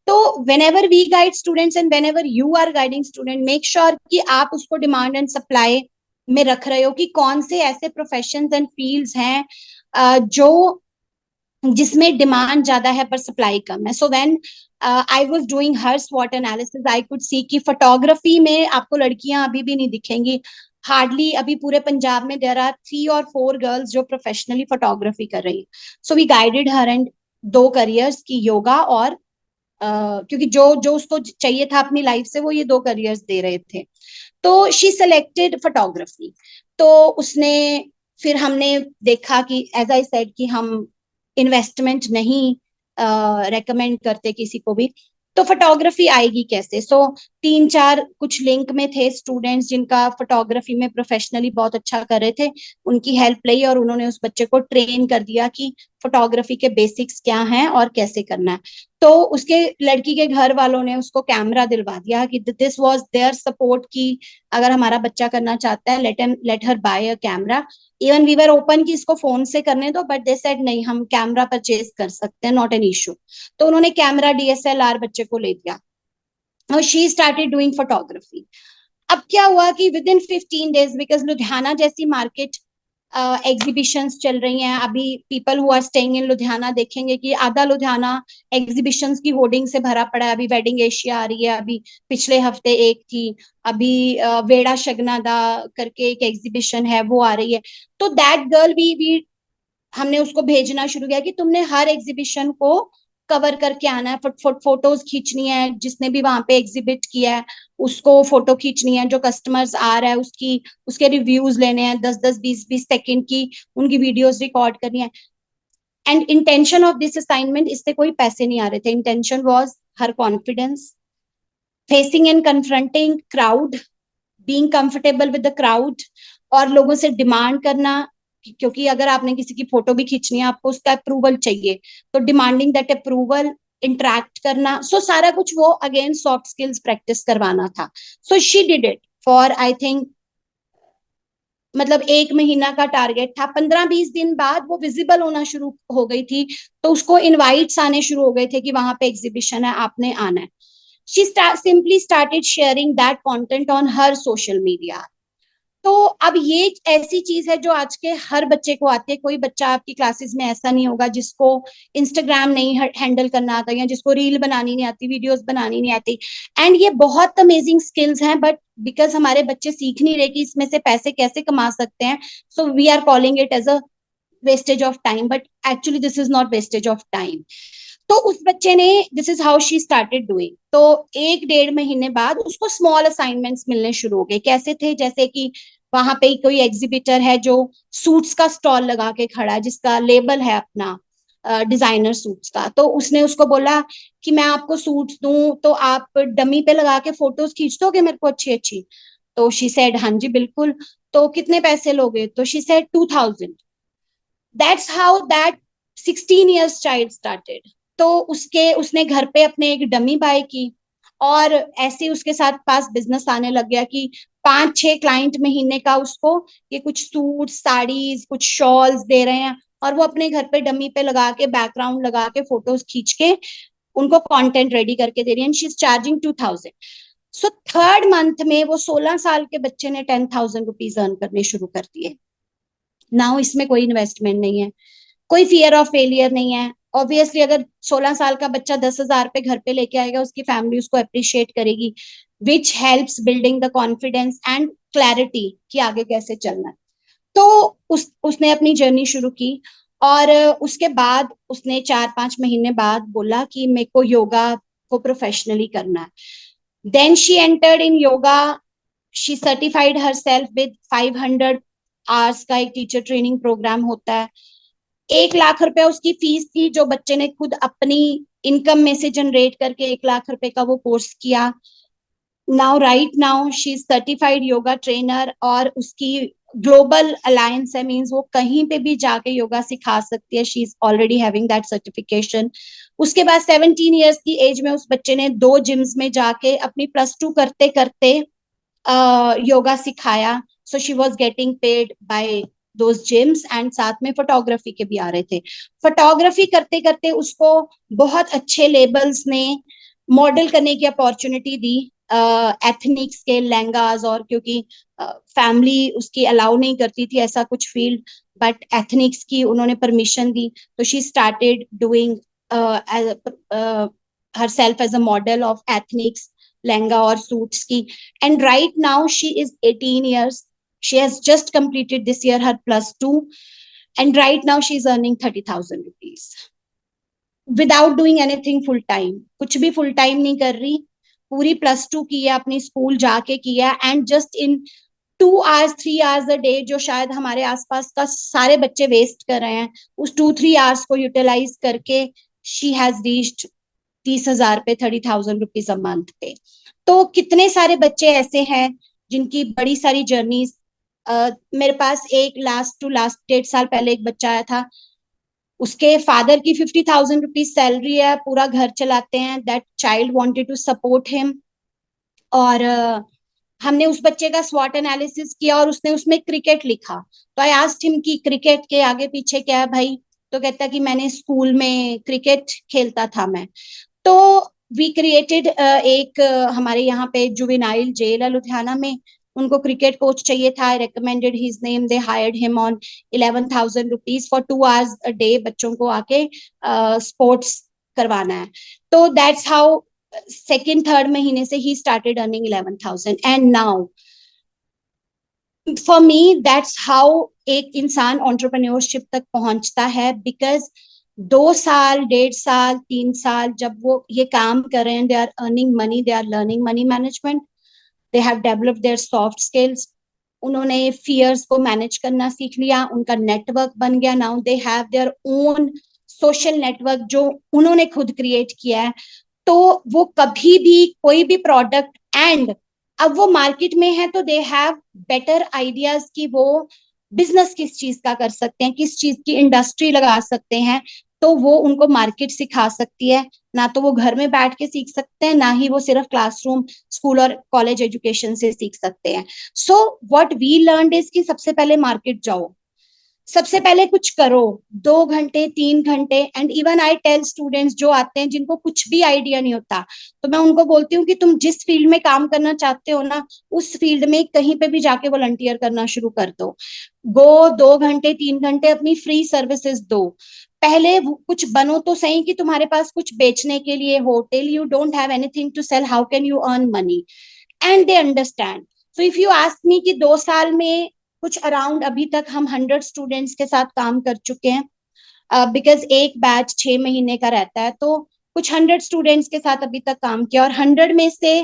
तो whenever we guide students and whenever you are guiding student, make sure कि आप उसको डिमांड एंड सप्लाई में रख रहे हो कि कौन से ऐसे प्रोफेशंस एंड फील्ड्स हैं जो जिसमें डिमांड ज्यादा है पर सप्लाई कम है. So when I was doing her स्वॉट एनालिसिस, आई कुड सी कि फोटोग्राफी में आपको लड़कियां अभी भी नहीं दिखेंगी. हार्डली अभी पूरे पंजाब में देयर आर 3 or 4 गर्ल्स जो प्रोफेशनली फोटोग्राफी कर रही है. So we guided her and 2 careers की, योगा और क्योंकि जो जो उसको चाहिए था अपनी लाइफ से, वो ये 2 करियर्स दे रहे थे. तो शी सेलेक्टेड फोटोग्राफी. तो उसने, फिर हमने देखा कि एज आई सेड कि हम इन्वेस्टमेंट नहीं रेकमेंड करते किसी को भी. तो फोटोग्राफी आएगी कैसे? सो 3 4 कुछ लिंक में थे स्टूडेंट्स जिनका फोटोग्राफी में प्रोफेशनली बहुत अच्छा कर रहे थे. उनकी हेल्प ली और उन्होंने उस बच्चे को ट्रेन कर दिया कि फोटोग्राफी के बेसिक्स क्या हैं और कैसे करना है. तो उसके लड़की के घर वालों ने उसको कैमरा दिलवा दिया कि दिस वाज देयर सपोर्ट कि अगर हमारा बच्चा करना चाहता है, let her buy a camera. Even we were open कि इसको फोन से करने दो, बट दे सेड नहीं, हम कैमरा परचेज कर सकते हैं, नॉट एन इशू. तो उन्होंने कैमरा DSLR बच्चे को ले दिया और शी स्टार्टेड डूइंग फोटोग्राफी. अब क्या हुआ कि विद इन 15 days, बिकॉज लुधियाना जैसी मार्केट, एग्जीबिशंस चल रही हैं अभी, people who are staying in Ludhiana देखेंगे कि आधा लुधियाना एग्जीबिशंस की होर्डिंग से भरा पड़ा है. अभी वेडिंग एशिया आ रही है, अभी पिछले हफ्ते एक थी, अभी वेड़ा शगनादा करके एक एग्जीबिशन है, वो आ रही है. तो दैट गर्ल वी हमने उसको भेजना शुरू किया कि तुमने हर एग्जीबिशन को कवर करके आना है, फोटोज खींचनी है, जिसने भी वहां पे एग्जिबिट किया है उसको फोटो खींचनी है, जो कस्टमर्स आ रहा है उसके रिव्यूज लेने हैं, 10 10 20 20 सेकंड की उनकी वीडियोस रिकॉर्ड करनी है. And intention of this assignment, इससे कोई पैसे नहीं आ रहे थे. Intention was her confidence, facing and confronting crowd, being comfortable with the crowd, और लोगों से डिमांड करना, क्योंकि अगर आपने किसी की फोटो भी खींचनी है आपको उसका अप्रूवल चाहिए, तो डिमांडिंग दैट अप्रूवल, इंटरेक्ट करना. सो सारा कुछ वो अगेन सॉफ्ट स्किल्स प्रैक्टिस करवाना था. So she did it for I think, मतलब 1 महीना का टारगेट था. 15 20 दिन बाद वो विजिबल होना शुरू हो गई थी, तो उसको इनवाइट्स आने शुरू हो गए थे कि वहां पे एग्जीबिशन है, आपने आना है. She simply started sharing that content on her social media. तो अब ये ऐसी चीज है जो आज के हर बच्चे को आती है. कोई बच्चा आपकी क्लासेस में ऐसा नहीं होगा जिसको इंस्टाग्राम नहीं हैंडल करना आता, या जिसको रील बनानी नहीं आती, वीडियोस बनानी नहीं आती. एंड ये बहुत अमेजिंग स्किल्स हैं, बट बिकॉज हमारे बच्चे सीख नहीं रहे कि इसमें से पैसे कैसे कमा सकते हैं, so we are calling it as a wastage of time. But actually this is not wastage of time. तो उस बच्चे ने, this is how she started doing. तो 1 1.5 महीने बाद उसको स्मॉल असाइनमेंट्स मिलने शुरू हो गए. कैसे थे? जैसे कि वहां पे कोई एग्जीबिटर है जो सूट्स का स्टॉल लगा के खड़ा है, जिसका लेबल है अपना डिजाइनर सूट्स का. तो उसने उसको बोला कि मैं आपको सूट्स दूं तो आप डमी पे लगा के फोटोज खींच दोगे मेरे को अच्छी अच्छी. तो शी सेड हाँ जी बिल्कुल. तो कितने पैसे लोगे? तो she said 2,000. That's how that 16 years child started. तो उसने घर पे अपने एक डमी बाय की, और ऐसे उसके साथ पास बिजनेस आने लग गया कि 5 6 क्लाइंट महीने का उसको ये कुछ सूट साड़ीज कुछ शॉल्स दे रहे हैं, और वो अपने घर पे डमी पे लगा के, बैकग्राउंड लगा के, फोटोज खींच के उनको कंटेंट रेडी करके दे रही है. And she is charging 2,000. So 3rd month में वो 16 साल के बच्चे ने 10,000 रुपीज अर्न करने शुरू कर दिए. नाउ इसमें कोई इन्वेस्टमेंट नहीं है, कोई फियर ऑफ फेलियर नहीं है, ऑब्वियसली अगर 16 साल का बच्चा 10,000 पे घर पे लेके आएगा, उसकी फैमिली उसको अप्रिशिएट करेगी, which helps building the confidence and clarity कि आगे कैसे चलना है। तो उसने अपनी जर्नी शुरू की, और उसके बाद उसने 4-5 महीने बाद बोला कि मेरे को योगा को प्रोफेशनली करना है। Then she entered in yoga, she certified herself with 500 hours का एक टीचर ट्रेनिंग प्रोग्राम होता है। 1 लाख रुपया उसकी फीस थी, जो बच्चे ने खुद अपनी इनकम में से जनरेट करके 1 लाख रुपए का वो कोर्स किया। Now right now she is certified yoga trainer, और उसकी ग्लोबल अलायंस है, मींस वो कहीं पे भी जाके योगा सिखा सकती है। She is already having that certification. उसके बाद 17 ईयर्स की एज में उस बच्चे ने 2 जिम्स में जाके अपनी +2 करते करते योगा सिखाया। So she was getting paid by those gyms, and साथ में फोटोग्राफी के भी आ रहे थे। फोटोग्राफी करते करते उसको बहुत अच्छे लेबल्स ने मॉडल करने की अपॉर्चुनिटी दी, एथनिक्स के लहंगास, और क्योंकि फैमिली उसकी अलाउ नहीं करती थी ऐसा कुछ फील्ड, बट एथनिक्स की उन्होंने परमिशन दी, तो she started doing herself as a model of ethnics lehenga और सूट्स की। And right now she is 18 years, she has just completed this year her +2, and right now she is earning 30,000 rupees without doing anything full time. कुछ भी full time नहीं कर रही, पूरी +2 किया, अपनी स्कूल जाके किया, and just in 2 hours 3 hours a day, जो शायद हमारे आसपास का सारे बच्चे वेस्ट कर रहे हैं, उस 2-3 आवर्स को यूटिलाइज करके शी हैज रीच्ड 30,000 पे, 30,000 रुपीज अ मंथ पे। तो कितने सारे बच्चे ऐसे हैं जिनकी बड़ी सारी जर्नीज। मेरे पास एक लास्ट टू लास्ट 1.5 साल पहले एक बच्चा आया था, उसके फादर की 50,000 रुपीज सैलरी है, पूरा घर चलाते हैं। That child wanted to support him, और हमने उस बच्चे का स्वॉट एनालिसिस किया, और उसने उसमें क्रिकेट लिखा। तो आई आस्क्ड हिम कि क्रिकेट के आगे पीछे क्या है भाई? तो कहता कि मैंने स्कूल में क्रिकेट खेलता था मैं। तो वी क्रिएटेड एक हमारे यहाँ पे जुवेनाइल जेल है लुधियाना में, उनको क्रिकेट कोच चाहिए था। आई recommended his name, they hired him on 11,000 rupees for 2 hours a day, बच्चों को आके स्पोर्ट्स करवाना है। तो दैट्स हाउ सेकेंड थर्ड महीने से he started earning 11,000, and now for me that's how एक इंसान एंटरप्रेन्योरशिप तक पहुंचता है। बिकॉज 2 साल 1.5 साल 3 साल जब वो ये काम कर रहे हैं, they are earning money, they are learning money management, they have developed their soft skills, उन्होंने फियर्स को मैनेज करना सीख लिया, उनका नेटवर्क बन गया। Now they have their own social network जो उन्होंने खुद क्रिएट किया है। तो वो कभी भी कोई भी प्रोडक्ट, एंड अब वो मार्केट में है, तो दे हैव बेटर आइडियाज कि वो बिजनेस किस चीज का कर सकते हैं, किस चीज की इंडस्ट्री लगा सकते हैं। तो वो उनको मार्केट सिखा सकती है। ना तो वो घर में बैठ के सीख सकते हैं, ना ही वो सिर्फ क्लासरूम स्कूल और कॉलेज एजुकेशन से सीख सकते हैं। So what we learned is कि सबसे पहले मार्केट जाओ, सबसे पहले कुछ करो, 2 घंटे 3 घंटे। And even I tell students जो आते हैं जिनको कुछ भी आइडिया नहीं होता, तो मैं उनको बोलती हूँ कि तुम जिस फील्ड में काम करना चाहते हो ना, उस फील्ड में कहीं पे भी जाके वॉलंटियर करना शुरू कर दो। गो 2 घंटे 3 घंटे अपनी फ्री सर्विसेज दो। पहले कुछ बनो तो सही कि तुम्हारे पास कुछ बेचने के लिए हो। Till you don't have anything to sell, how can you earn money? And they understand. So if you ask me कि 2 साल में कुछ अराउंड अभी तक हम 100 स्टूडेंट्स के साथ काम कर चुके हैं, बिकॉज एक बैच 6 महीने का रहता है, तो कुछ 100 स्टूडेंट्स के साथ अभी तक काम किया, और 100 में से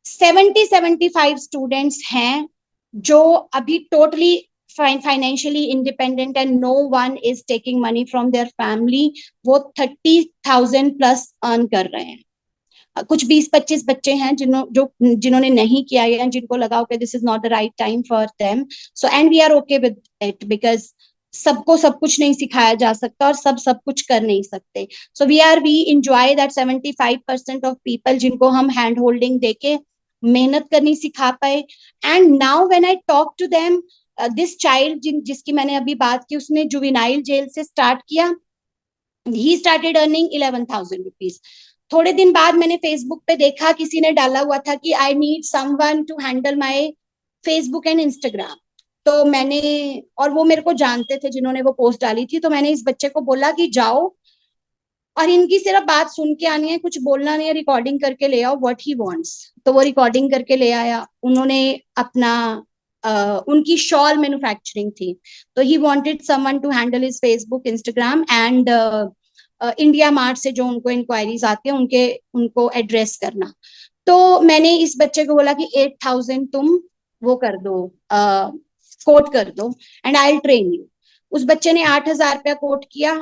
70-75 स्टूडेंट्स हैं जो अभी totally financially independent, and no one is taking money from their family. वो 30,000 प्लस अर्न कर रहे हैं। कुछ 20-25 बच्चे हैं जिन्होंने नहीं किया है, जिनको लगा okay this is not the right time for them. So and we are okay with it, because सबको सब कुछ नहीं सिखाया जा सकता, और सब कुछ कर नहीं सकते। So we enjoy that 75% of people जिनको हम हैंड होल्डिंग देके मेहनत करनी सिखा पाए। And now when I talk to them, this child जिसकी मैंने अभी बात की, उसने जुवेनाइल जेल से स्टार्ट किया, ही स्टार्टेड अर्निंग 11,000 रुपीज। थोड़े दिन बाद मैंने फेसबुक पे देखा, किसी ने डाला हुआ था कि I need someone to handle my Facebook and Instagram. तो मैंने, और वो मेरे को जानते थे जिन्होंने वो पोस्ट डाली थी, तो मैंने इस बच्चे को बोला कि जाओ और इनकी सिर्फ बात सुन के आनी है, कुछ बोलना नहीं है, रिकॉर्डिंग करके ले आओ व्हाट ही वांट्स। तो वो रिकॉर्डिंग करके ले आया। उन्होंने अपना उनकी शॉल मैन्युफैक्चरिंग थी, तो he wanted someone to handle his Facebook, Instagram and India Mart से जो उनको इंक्वायरीज आती है उनके उनको एड्रेस करना। तो मैंने इस बच्चे को बोला कि 8,000 तुम वो कर दो, कोट कर दो and I will train you. उस बच्चे ने 8,000 रुपया कोट किया,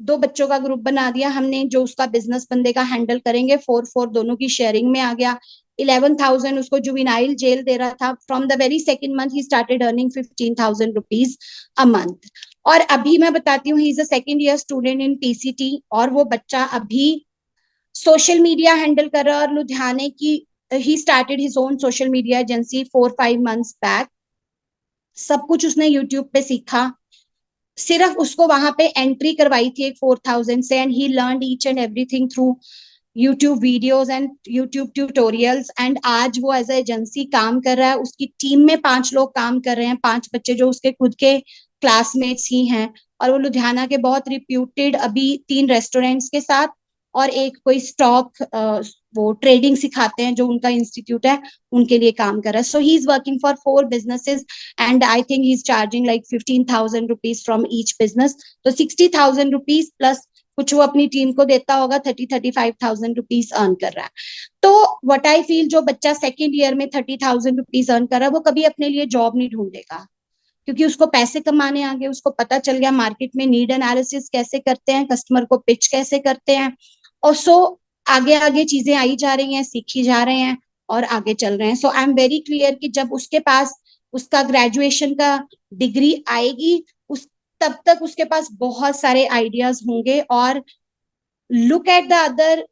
2 बच्चों का ग्रुप बना दिया हमने, जो उसका बिजनेस बंदे का हैंडल करेंगे, 4-4 दोनों की शेयरिंग में आ गया। 11,000 उसको जुवेनाइल जेल दे रहा था। From the very second month he started earning 15,000 rupees a month. और अभी मैं बताती हूँ, he is a second year student in PCT, और वो बच्चा अभी सोशल मीडिया हैंडल कर रहा है। और लुधियाने की, he started his own social media agency 4-5 months back. सब कुछ उसने यूट्यूब पे सीखा, सिर्फ उसको वहां पे एंट्री करवाई थी एक 4,000 से, and he learn each and everything through YouTube videos and YouTube tutorials. And आज वो एज ए एजेंसी काम कर रहा है। उसकी टीम में 5 लोग काम कर रहे हैं, 5 बच्चे जो उसके खुद के क्लासमेट्स ही हैं। और वो लुधियाना के बहुत रिप्यूटेड अभी 3 रेस्टोरेंट्स के साथ, और एक कोई स्टॉक वो ट्रेडिंग सिखाते हैं जो उनका इंस्टीट्यूट है, उनके लिए काम कर रहा है। So he is working for 4 businesses and I think he is charging like 15,000 rupees from each business. तो 60,000 रुपीज प्लस कुछ वो अपनी टीम को देता होगा, 30-35,000 रुपीज अर्न कर रहा है। तो व्हाट आई फील, जो बच्चा सेकेंड ईयर में 30,000 रुपीज अर्न कर रहा है, वो कभी अपने लिए जॉब नहीं ढूंढेगा, क्योंकि उसको पैसे कमाने आ गए। उसको पता चल गया मार्केट में नीड एनालिसिस कैसे करते हैं, कस्टमर को पिच कैसे करते हैं। और सो आगे आगे चीजें आई जा रही हैं, सीखी जा रहे हैं और आगे चल रहे हैं। सो आई एम वेरी क्लियर कि जब उसके पास उसका ग्रेजुएशन का डिग्री आएगी, उस तब तक उसके पास बहुत सारे आइडियाज होंगे। और look at the other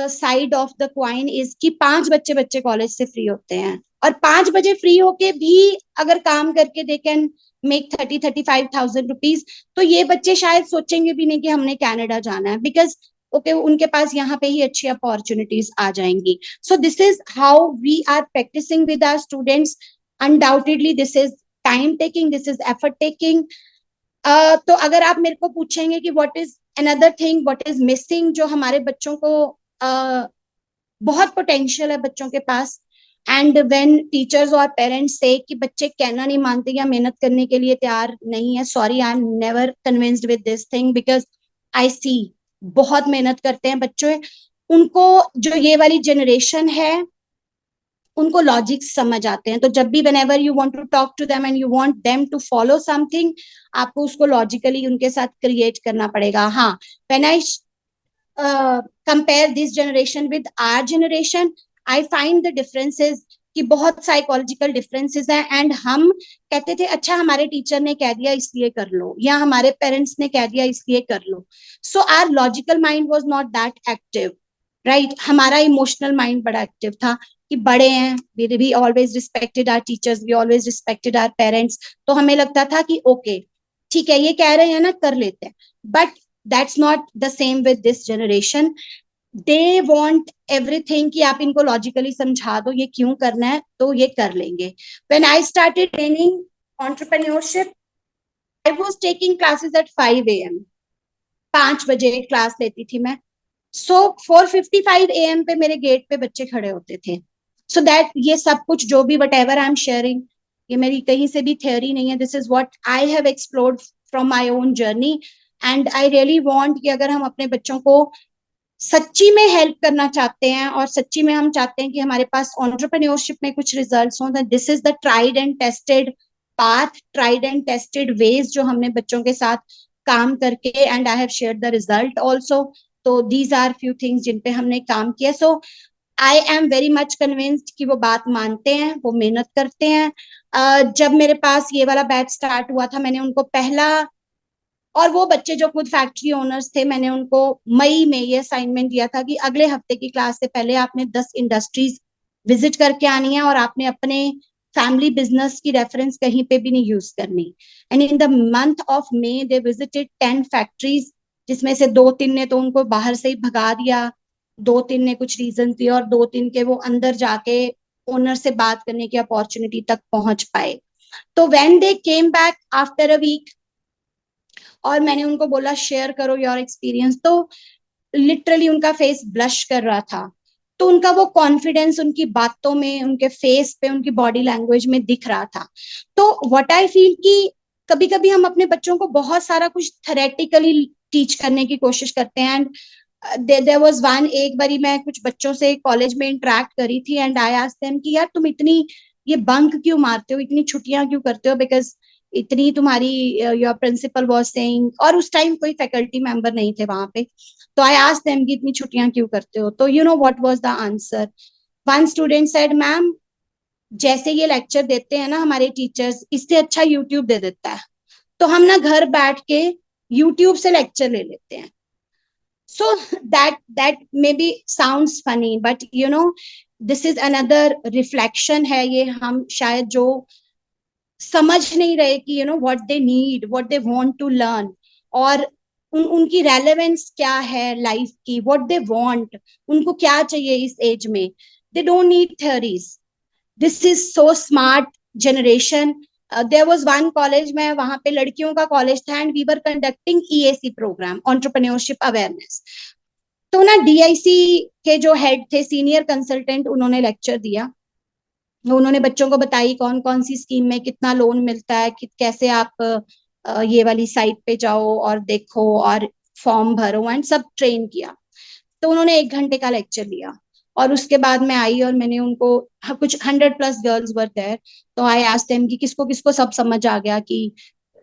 side of the coin is कि 5 बच्चे बच्चे कॉलेज से फ्री होते हैं, और 5 बजे फ्री होके भी अगर काम करके दे कैन मेक 30-35,000 रुपीज, तो ये बच्चे शायद सोचेंगे भी नहीं कि हमने कनाडा जाना है, बिकॉज ओके उनके पास यहाँ पे ही अच्छी अपॉर्चुनिटीज आ जाएंगी। So this is how we are practicing with our students. Undoubtedly this is time taking, this is effort taking. तो अगर आप मेरे को पूछेंगे कि what is another thing, what is missing, जो हमारे बच्चों को बहुत पोटेंशियल है बच्चों के पास, एंड व्हेन टीचर्स और पेरेंट्स से कि बच्चे कहना नहीं मानते या मेहनत करने के लिए तैयार नहीं है, sorry I am never convinced with this thing, because I see बहुत मेहनत करते हैं बच्चे। उनको जो ये वाली जनरेशन है, उनको लॉजिक समझ आते हैं। तो जब भी whenever you want to talk to them and you want them to follow something, आपको उसको लॉजिकली उनके साथ क्रिएट करना पड़ेगा। हाँ, when I compare this generation with our generation, I find the differences कि बहुत साइकोलॉजिकल डिफरेंसेस हैं। एंड हम कहते थे अच्छा हमारे टीचर ने कह दिया इसलिए कर लो, या हमारे पेरेंट्स ने कह दिया इसलिए कर लो। So our logical mind was not that active, right. हमारा इमोशनल माइंड बड़ा एक्टिव था कि बड़े हैं, we always respected our teachers, we always respected our parents. तो हमें लगता था कि ओके ठीक है ये कह रहे हैं ना, कर लेते हैं। But that's not the same with this generation. They want everything कि आप इनको लॉजिकली समझा दो ये क्यों करना है तो ये कर लेंगे। When I started training entrepreneurship, I was taking classes at 5 AM, 5 बजे क्लास लेती थी मैं। सो 4:55 AM पे मेरे गेट पे बच्चे खड़े होते थे। सो दैट ये सब कुछ जो भी what ever I am sharing, ये मेरी कहीं से भी थ्योरी नहीं है, this is what I have explored from my own journey. And I really want कि अगर हम अपने बच्चों को सच्ची में हेल्प करना चाहते हैं, और सच्ची में हम चाहते हैं कि हमारे पास एंटरप्रेन्योरशिप में कुछ रिजल्ट्स हों, this is the tried and tested path, tried and tested ways जो हमने बच्चों के साथ काम करके, and I have shared the result also. तो दीज आर फ्यू थिंग्स जिन पे हमने काम किया। So I am very much convinced कि वो बात मानते हैं, वो मेहनत करते हैं। जब मेरे पास ये वाला बैच स्टार्ट हुआ था, मैंने उनको पहला, और वो बच्चे जो खुद फैक्ट्री ओनर्स थे, मैंने उनको मई में ये असाइनमेंट दिया था कि अगले हफ्ते की क्लास से पहले आपने 10 इंडस्ट्रीज विजिट करके आनी है, और आपने अपने फैमिली बिजनेस की रेफरेंस कहीं पे भी नहीं यूज करनी। And in the month of May they visited 10 factories, जिसमें से 2-3 ने तो उनको बाहर से ही भगा दिया, 2-3 ने कुछ रीजन दिए, और 2-3 के वो अंदर जाके ओनर से बात करने की अपॉर्चुनिटी तक पहुंच पाए। तो when they came back after a week, और मैंने उनको बोला शेयर करो योर एक्सपीरियंस, तो लिटरली उनका फेस ब्लश कर रहा था, तो उनका वो कॉन्फिडेंस उनकी बातों में, उनके फेस पे, उनकी बॉडी लैंग्वेज में दिख रहा था। तो व्हाट आई फील कि कभी कभी हम अपने बच्चों को बहुत सारा कुछ थेरेटिकली टीच करने की कोशिश करते हैं। एंड देयर वाज वन, एक बारी मैं कुछ बच्चों से कॉलेज में इंटरेक्ट करी थी एंड आई आस्क्ड देम कि यार तुम इतनी ये बंक क्यों मारते हो, इतनी छुट्टियां क्यों करते हो, बिकॉज इतनी तुम्हारी योर प्रिंसिपल वाज सेइंग, और उस टाइम कोई फैकल्टी मेंबर नहीं थे वहां पे। तो आई आस्क्ड देम कि इतनी छुट्टियां क्यों करते हो, तो you know what was the answer. One student said, ma'am जैसे ये लेक्चर देते हैं ना हमारे टीचर्स, इससे अच्छा यूट्यूब दे देता है, तो हम ना घर बैठ के यूट्यूब से लेक्चर ले लेते हैं। So that maybe sounds funny, but you know this is another reflection है ये, हम शायद जो समझ नहीं रहे कि what they need, what they want to learn, और उनकी रेलेवेंस क्या है लाइफ की, what they want, उनको क्या चाहिए इस एज में। they don't need theories. This is so smart generation. There was one college, में वहां पे लड़कियों का कॉलेज था, and we were conducting EAC program, entrepreneurship awareness. तो ना DIC के जो हेड थे, सीनियर कंसल्टेंट, उन्होंने लेक्चर दिया। उन्होंने बच्चों को बताई कौन कौन सी स्कीम में कितना लोन मिलता है, कि कैसे आप ये वाली साइट पे जाओ और देखो और फॉर्म भरो, एंड सब ट्रेन किया। तो उन्होंने 1 घंटे का लेक्चर लिया, और उसके बाद मैं आई और मैंने उनको, कुछ 100+ गर्ल्स वर देयर, तो आई आस्क्ड देम कि किसको किसको सब समझ आ गया, कि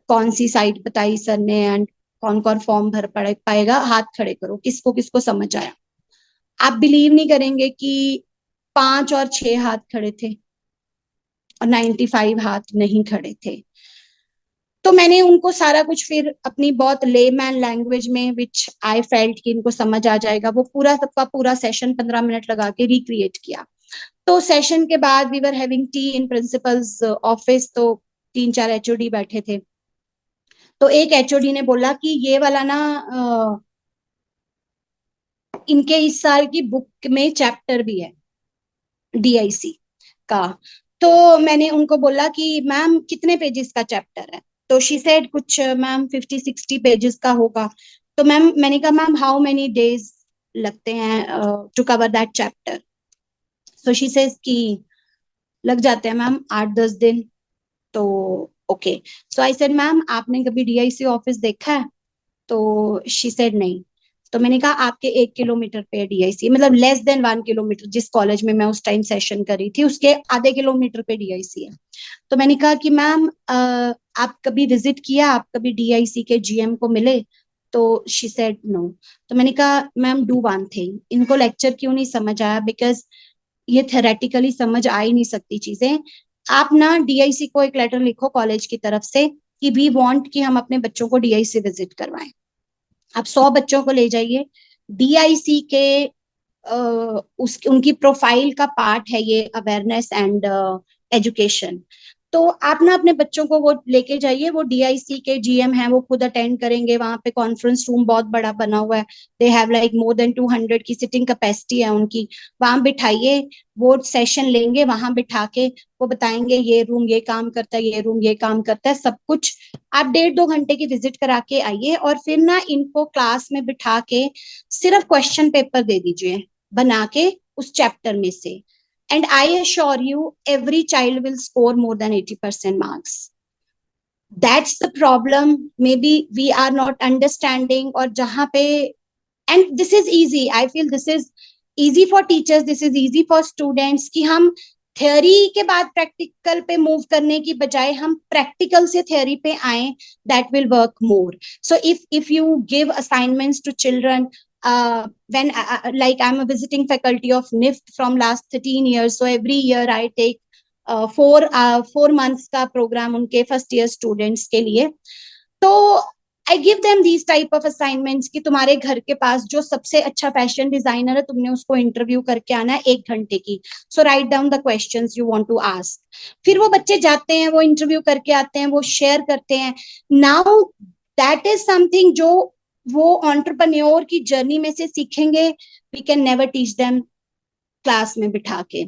कौन सी साइट बताई सर ने, एंड कौन कौन फॉर्म भर पड़े पाएगा, हाथ खड़े करो, किसको किसको समझ आया। आप बिलीव नहीं करेंगे कि 5 और 6 हाथ खड़े थे, और 95 हाथ नहीं खड़े थे। तो मैंने उनको सारा कुछ फिर अपनी बहुत लेमैन लैंग्वेज में, विच आई फेल्ट कि इनको समझ आ जाएगा, वो पूरा सबका पूरा सेशन 15 मिनट लगा के रिक्रिएट किया। तो सेशन के बाद we were having tea in principal's office, तो 3-4 HOD बैठे थे। तो एक HOD ने बोला कि ये वाला ना इनके इस साल की बुक में चैप्टर भी है DIC का। तो मैंने उनको बोला कि मैम कितने पेजेस का चैप्टर है, तो शी सेड कुछ मैम 50-60 पेजेस का होगा। तो मैम, मैंने कहा मैम हाउ मेनी डेज लगते हैं to cover that chapter. So she says कि लग जाते हैं मैम 8-10 दिन। तो okay, so I said ma'am आपने कभी DIC ऑफिस देखा है? तो शी सेड नहीं। तो मैंने कहा आपके 1 किलोमीटर पे DIC, मतलब less than 1 किलोमीटर, जिस कॉलेज में मैं उस टाइम सेशन करी थी उसके आधे किलोमीटर पे DIC है। तो मैंने कहा कि मैम आप कभी विजिट किया, आप कभी DIC के GM को मिले? तो शी सेड नो। तो मैंने कहा मैम डू वन थिंग, इनको लेक्चर क्यों नहीं समझ आया, बिकॉज ये थेरेटिकली समझ आ ही नहीं सकती चीजें। आप ना DIC को एक लेटर लिखो कॉलेज की तरफ से कि वी वांट कि हम अपने बच्चों को DIC विजिट करवाएं। आप 100 बच्चों को ले जाइए, DIC के उनकी प्रोफाइल का पार्ट है ये अवेयरनेस एंड एजुकेशन। तो आप ना अपने बच्चों को वो लेके जाइए, वो DIC के GM हैं, वो खुद अटेंड करेंगे। वहां पे कॉन्फ्रेंस रूम बहुत बड़ा बना हुआ है, they have like more than 200 की सिटिंग कैपेसिटी है उनकी। वहां बिठाइए, वो सेशन लेंगे, वहां बिठा के वो बताएंगे ये रूम ये काम करता है, ये रूम ये काम करता है, सब कुछ। आप 1.5-2 घंटे की विजिट करा के आइए, और फिर ना इनको क्लास में बिठा के सिर्फ क्वेश्चन पेपर दे दीजिए बना के उस चैप्टर में से, and I assure you every child will score more than 80% marks. That's the problem, maybe we are not understanding, और जहां पे, and this is easy, I feel this is easy for teachers, this is easy for students, कि हम theory के बाद practical पे move करने की बजाय हम प्रैक्टिकल से थ्योरी पे आए, that will work more. So if you give assignments to children, when like I'm a visiting faculty of NIFT from last 13 years, so every year I take 4 months का programme उनके first year students के लिए। तो I give them these type of assignments कि तुम्हारे घर के पास जो सबसे अच्छा फैशन डिजाइनर है, तुमने उसको इंटरव्यू करके आना है 1 घंटे की। So write down the questions you want to ask. फिर वो बच्चे जाते हैं, वो इंटरव्यू करके आते हैं, वो शेयर करते हैं। नाउ दैट इज समथिंग जो वो एंटरप्रेन्योर की जर्नी में से सीखेंगे, we can never teach them class में बिठा के।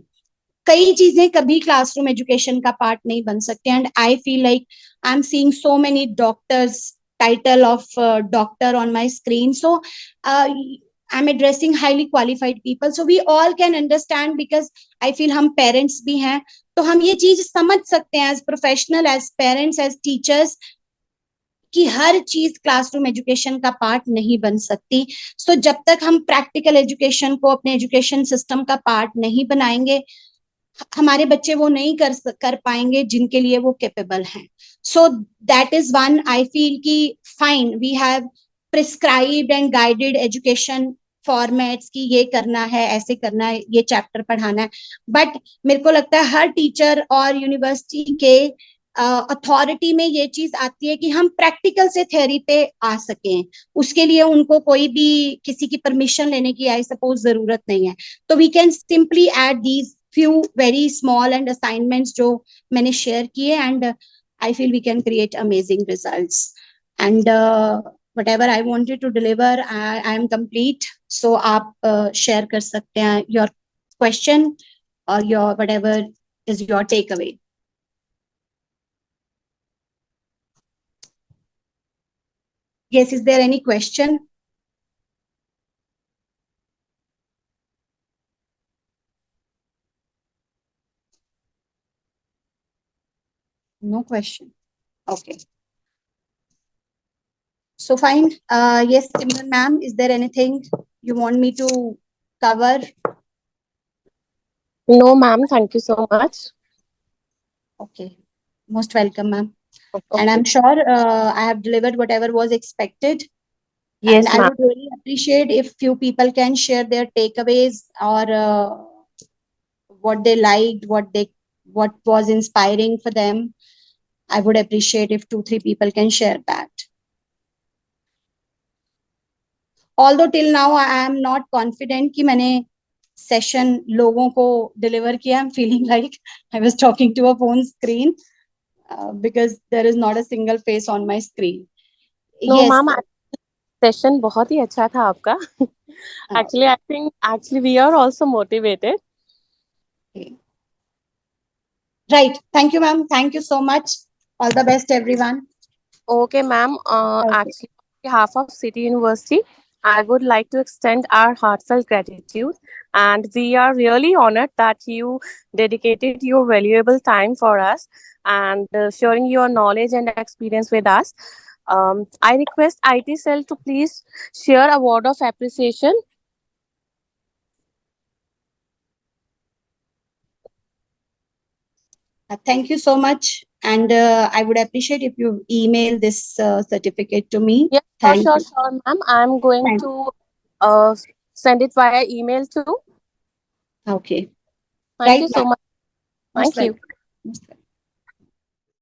कई चीजें कभी क्लासरूम एजुकेशन का पार्ट नहीं बन सकते, and I feel like I am seeing so many doctors, title of doctor on my screen. So I'm addressing highly qualified people. So we all can understand, because I feel हम parents भी हैं, तो हम ये चीज समझ सकते हैं as professional, as parents, as teachers, कि हर चीज क्लासरूम एजुकेशन का पार्ट नहीं बन सकती. सो जब तक हम प्रैक्टिकल एजुकेशन को अपने एजुकेशन सिस्टम का पार्ट नहीं बनाएंगे, हमारे बच्चे वो नहीं कर पाएंगे जिनके लिए वो कैपेबल हैं. So that is one, I feel कि fine, we have prescribed and guided education formats की ये करना है, ऐसे करना है, ये चैप्टर पढ़ाना है. बट मेरे को लगता है हर टीचर और यूनिवर्सिटी के अथॉरिटी में ये चीज आती है कि हम प्रैक्टिकल से थ्योरी पे आ सकें. उसके लिए उनको कोई भी किसी की परमिशन लेने की आई सपोज जरूरत नहीं है. तो we can simply add these few very small and assignments जो मैंने शेयर किए, and I feel we can create amazing results. And whatever I wanted to deliver, I am complete. So आप share कर सकते हैं your question or your whatever is your takeaway. Yes, is there any question? No question. Okay. So fine. Yes, Simran ma'am, is there anything you want me to cover? No, ma'am. Thank you so much. Okay. Most welcome, ma'am. Okay. And I'm sure I have delivered whatever was expected. Yes, And I ma'am. would really appreciate if few people can share their takeaways, or what they liked, what was inspiring for them. I would appreciate if 2-3 people can share that. Although till now I am not confident कि मैंने session लोगों को deliver किया. I'm feeling like I was talking to a phone screen, because there is not a single face on my screen. No, Yes. ma'am. Session बहुत ही अच्छा था आपका. Actually, I think we are also motivated. Okay. Right. Thank you, ma'am. Thank you so much. All the best, everyone. Okay, ma'am. Okay. Actually, on behalf of City University, I would like to extend our heartfelt gratitude. And we are really honored that you dedicated your valuable time for us and sharing your knowledge and experience with us. I request IT Cell to please share a word of appreciation. Thank you so much. And I would appreciate if you email this certificate to me. Yes, Thank you. sure, ma'am. I'm going Thank to send it via email too. Okay. Thank Right, you so ma'am. much. Most Thank you. welcome. Most welcome.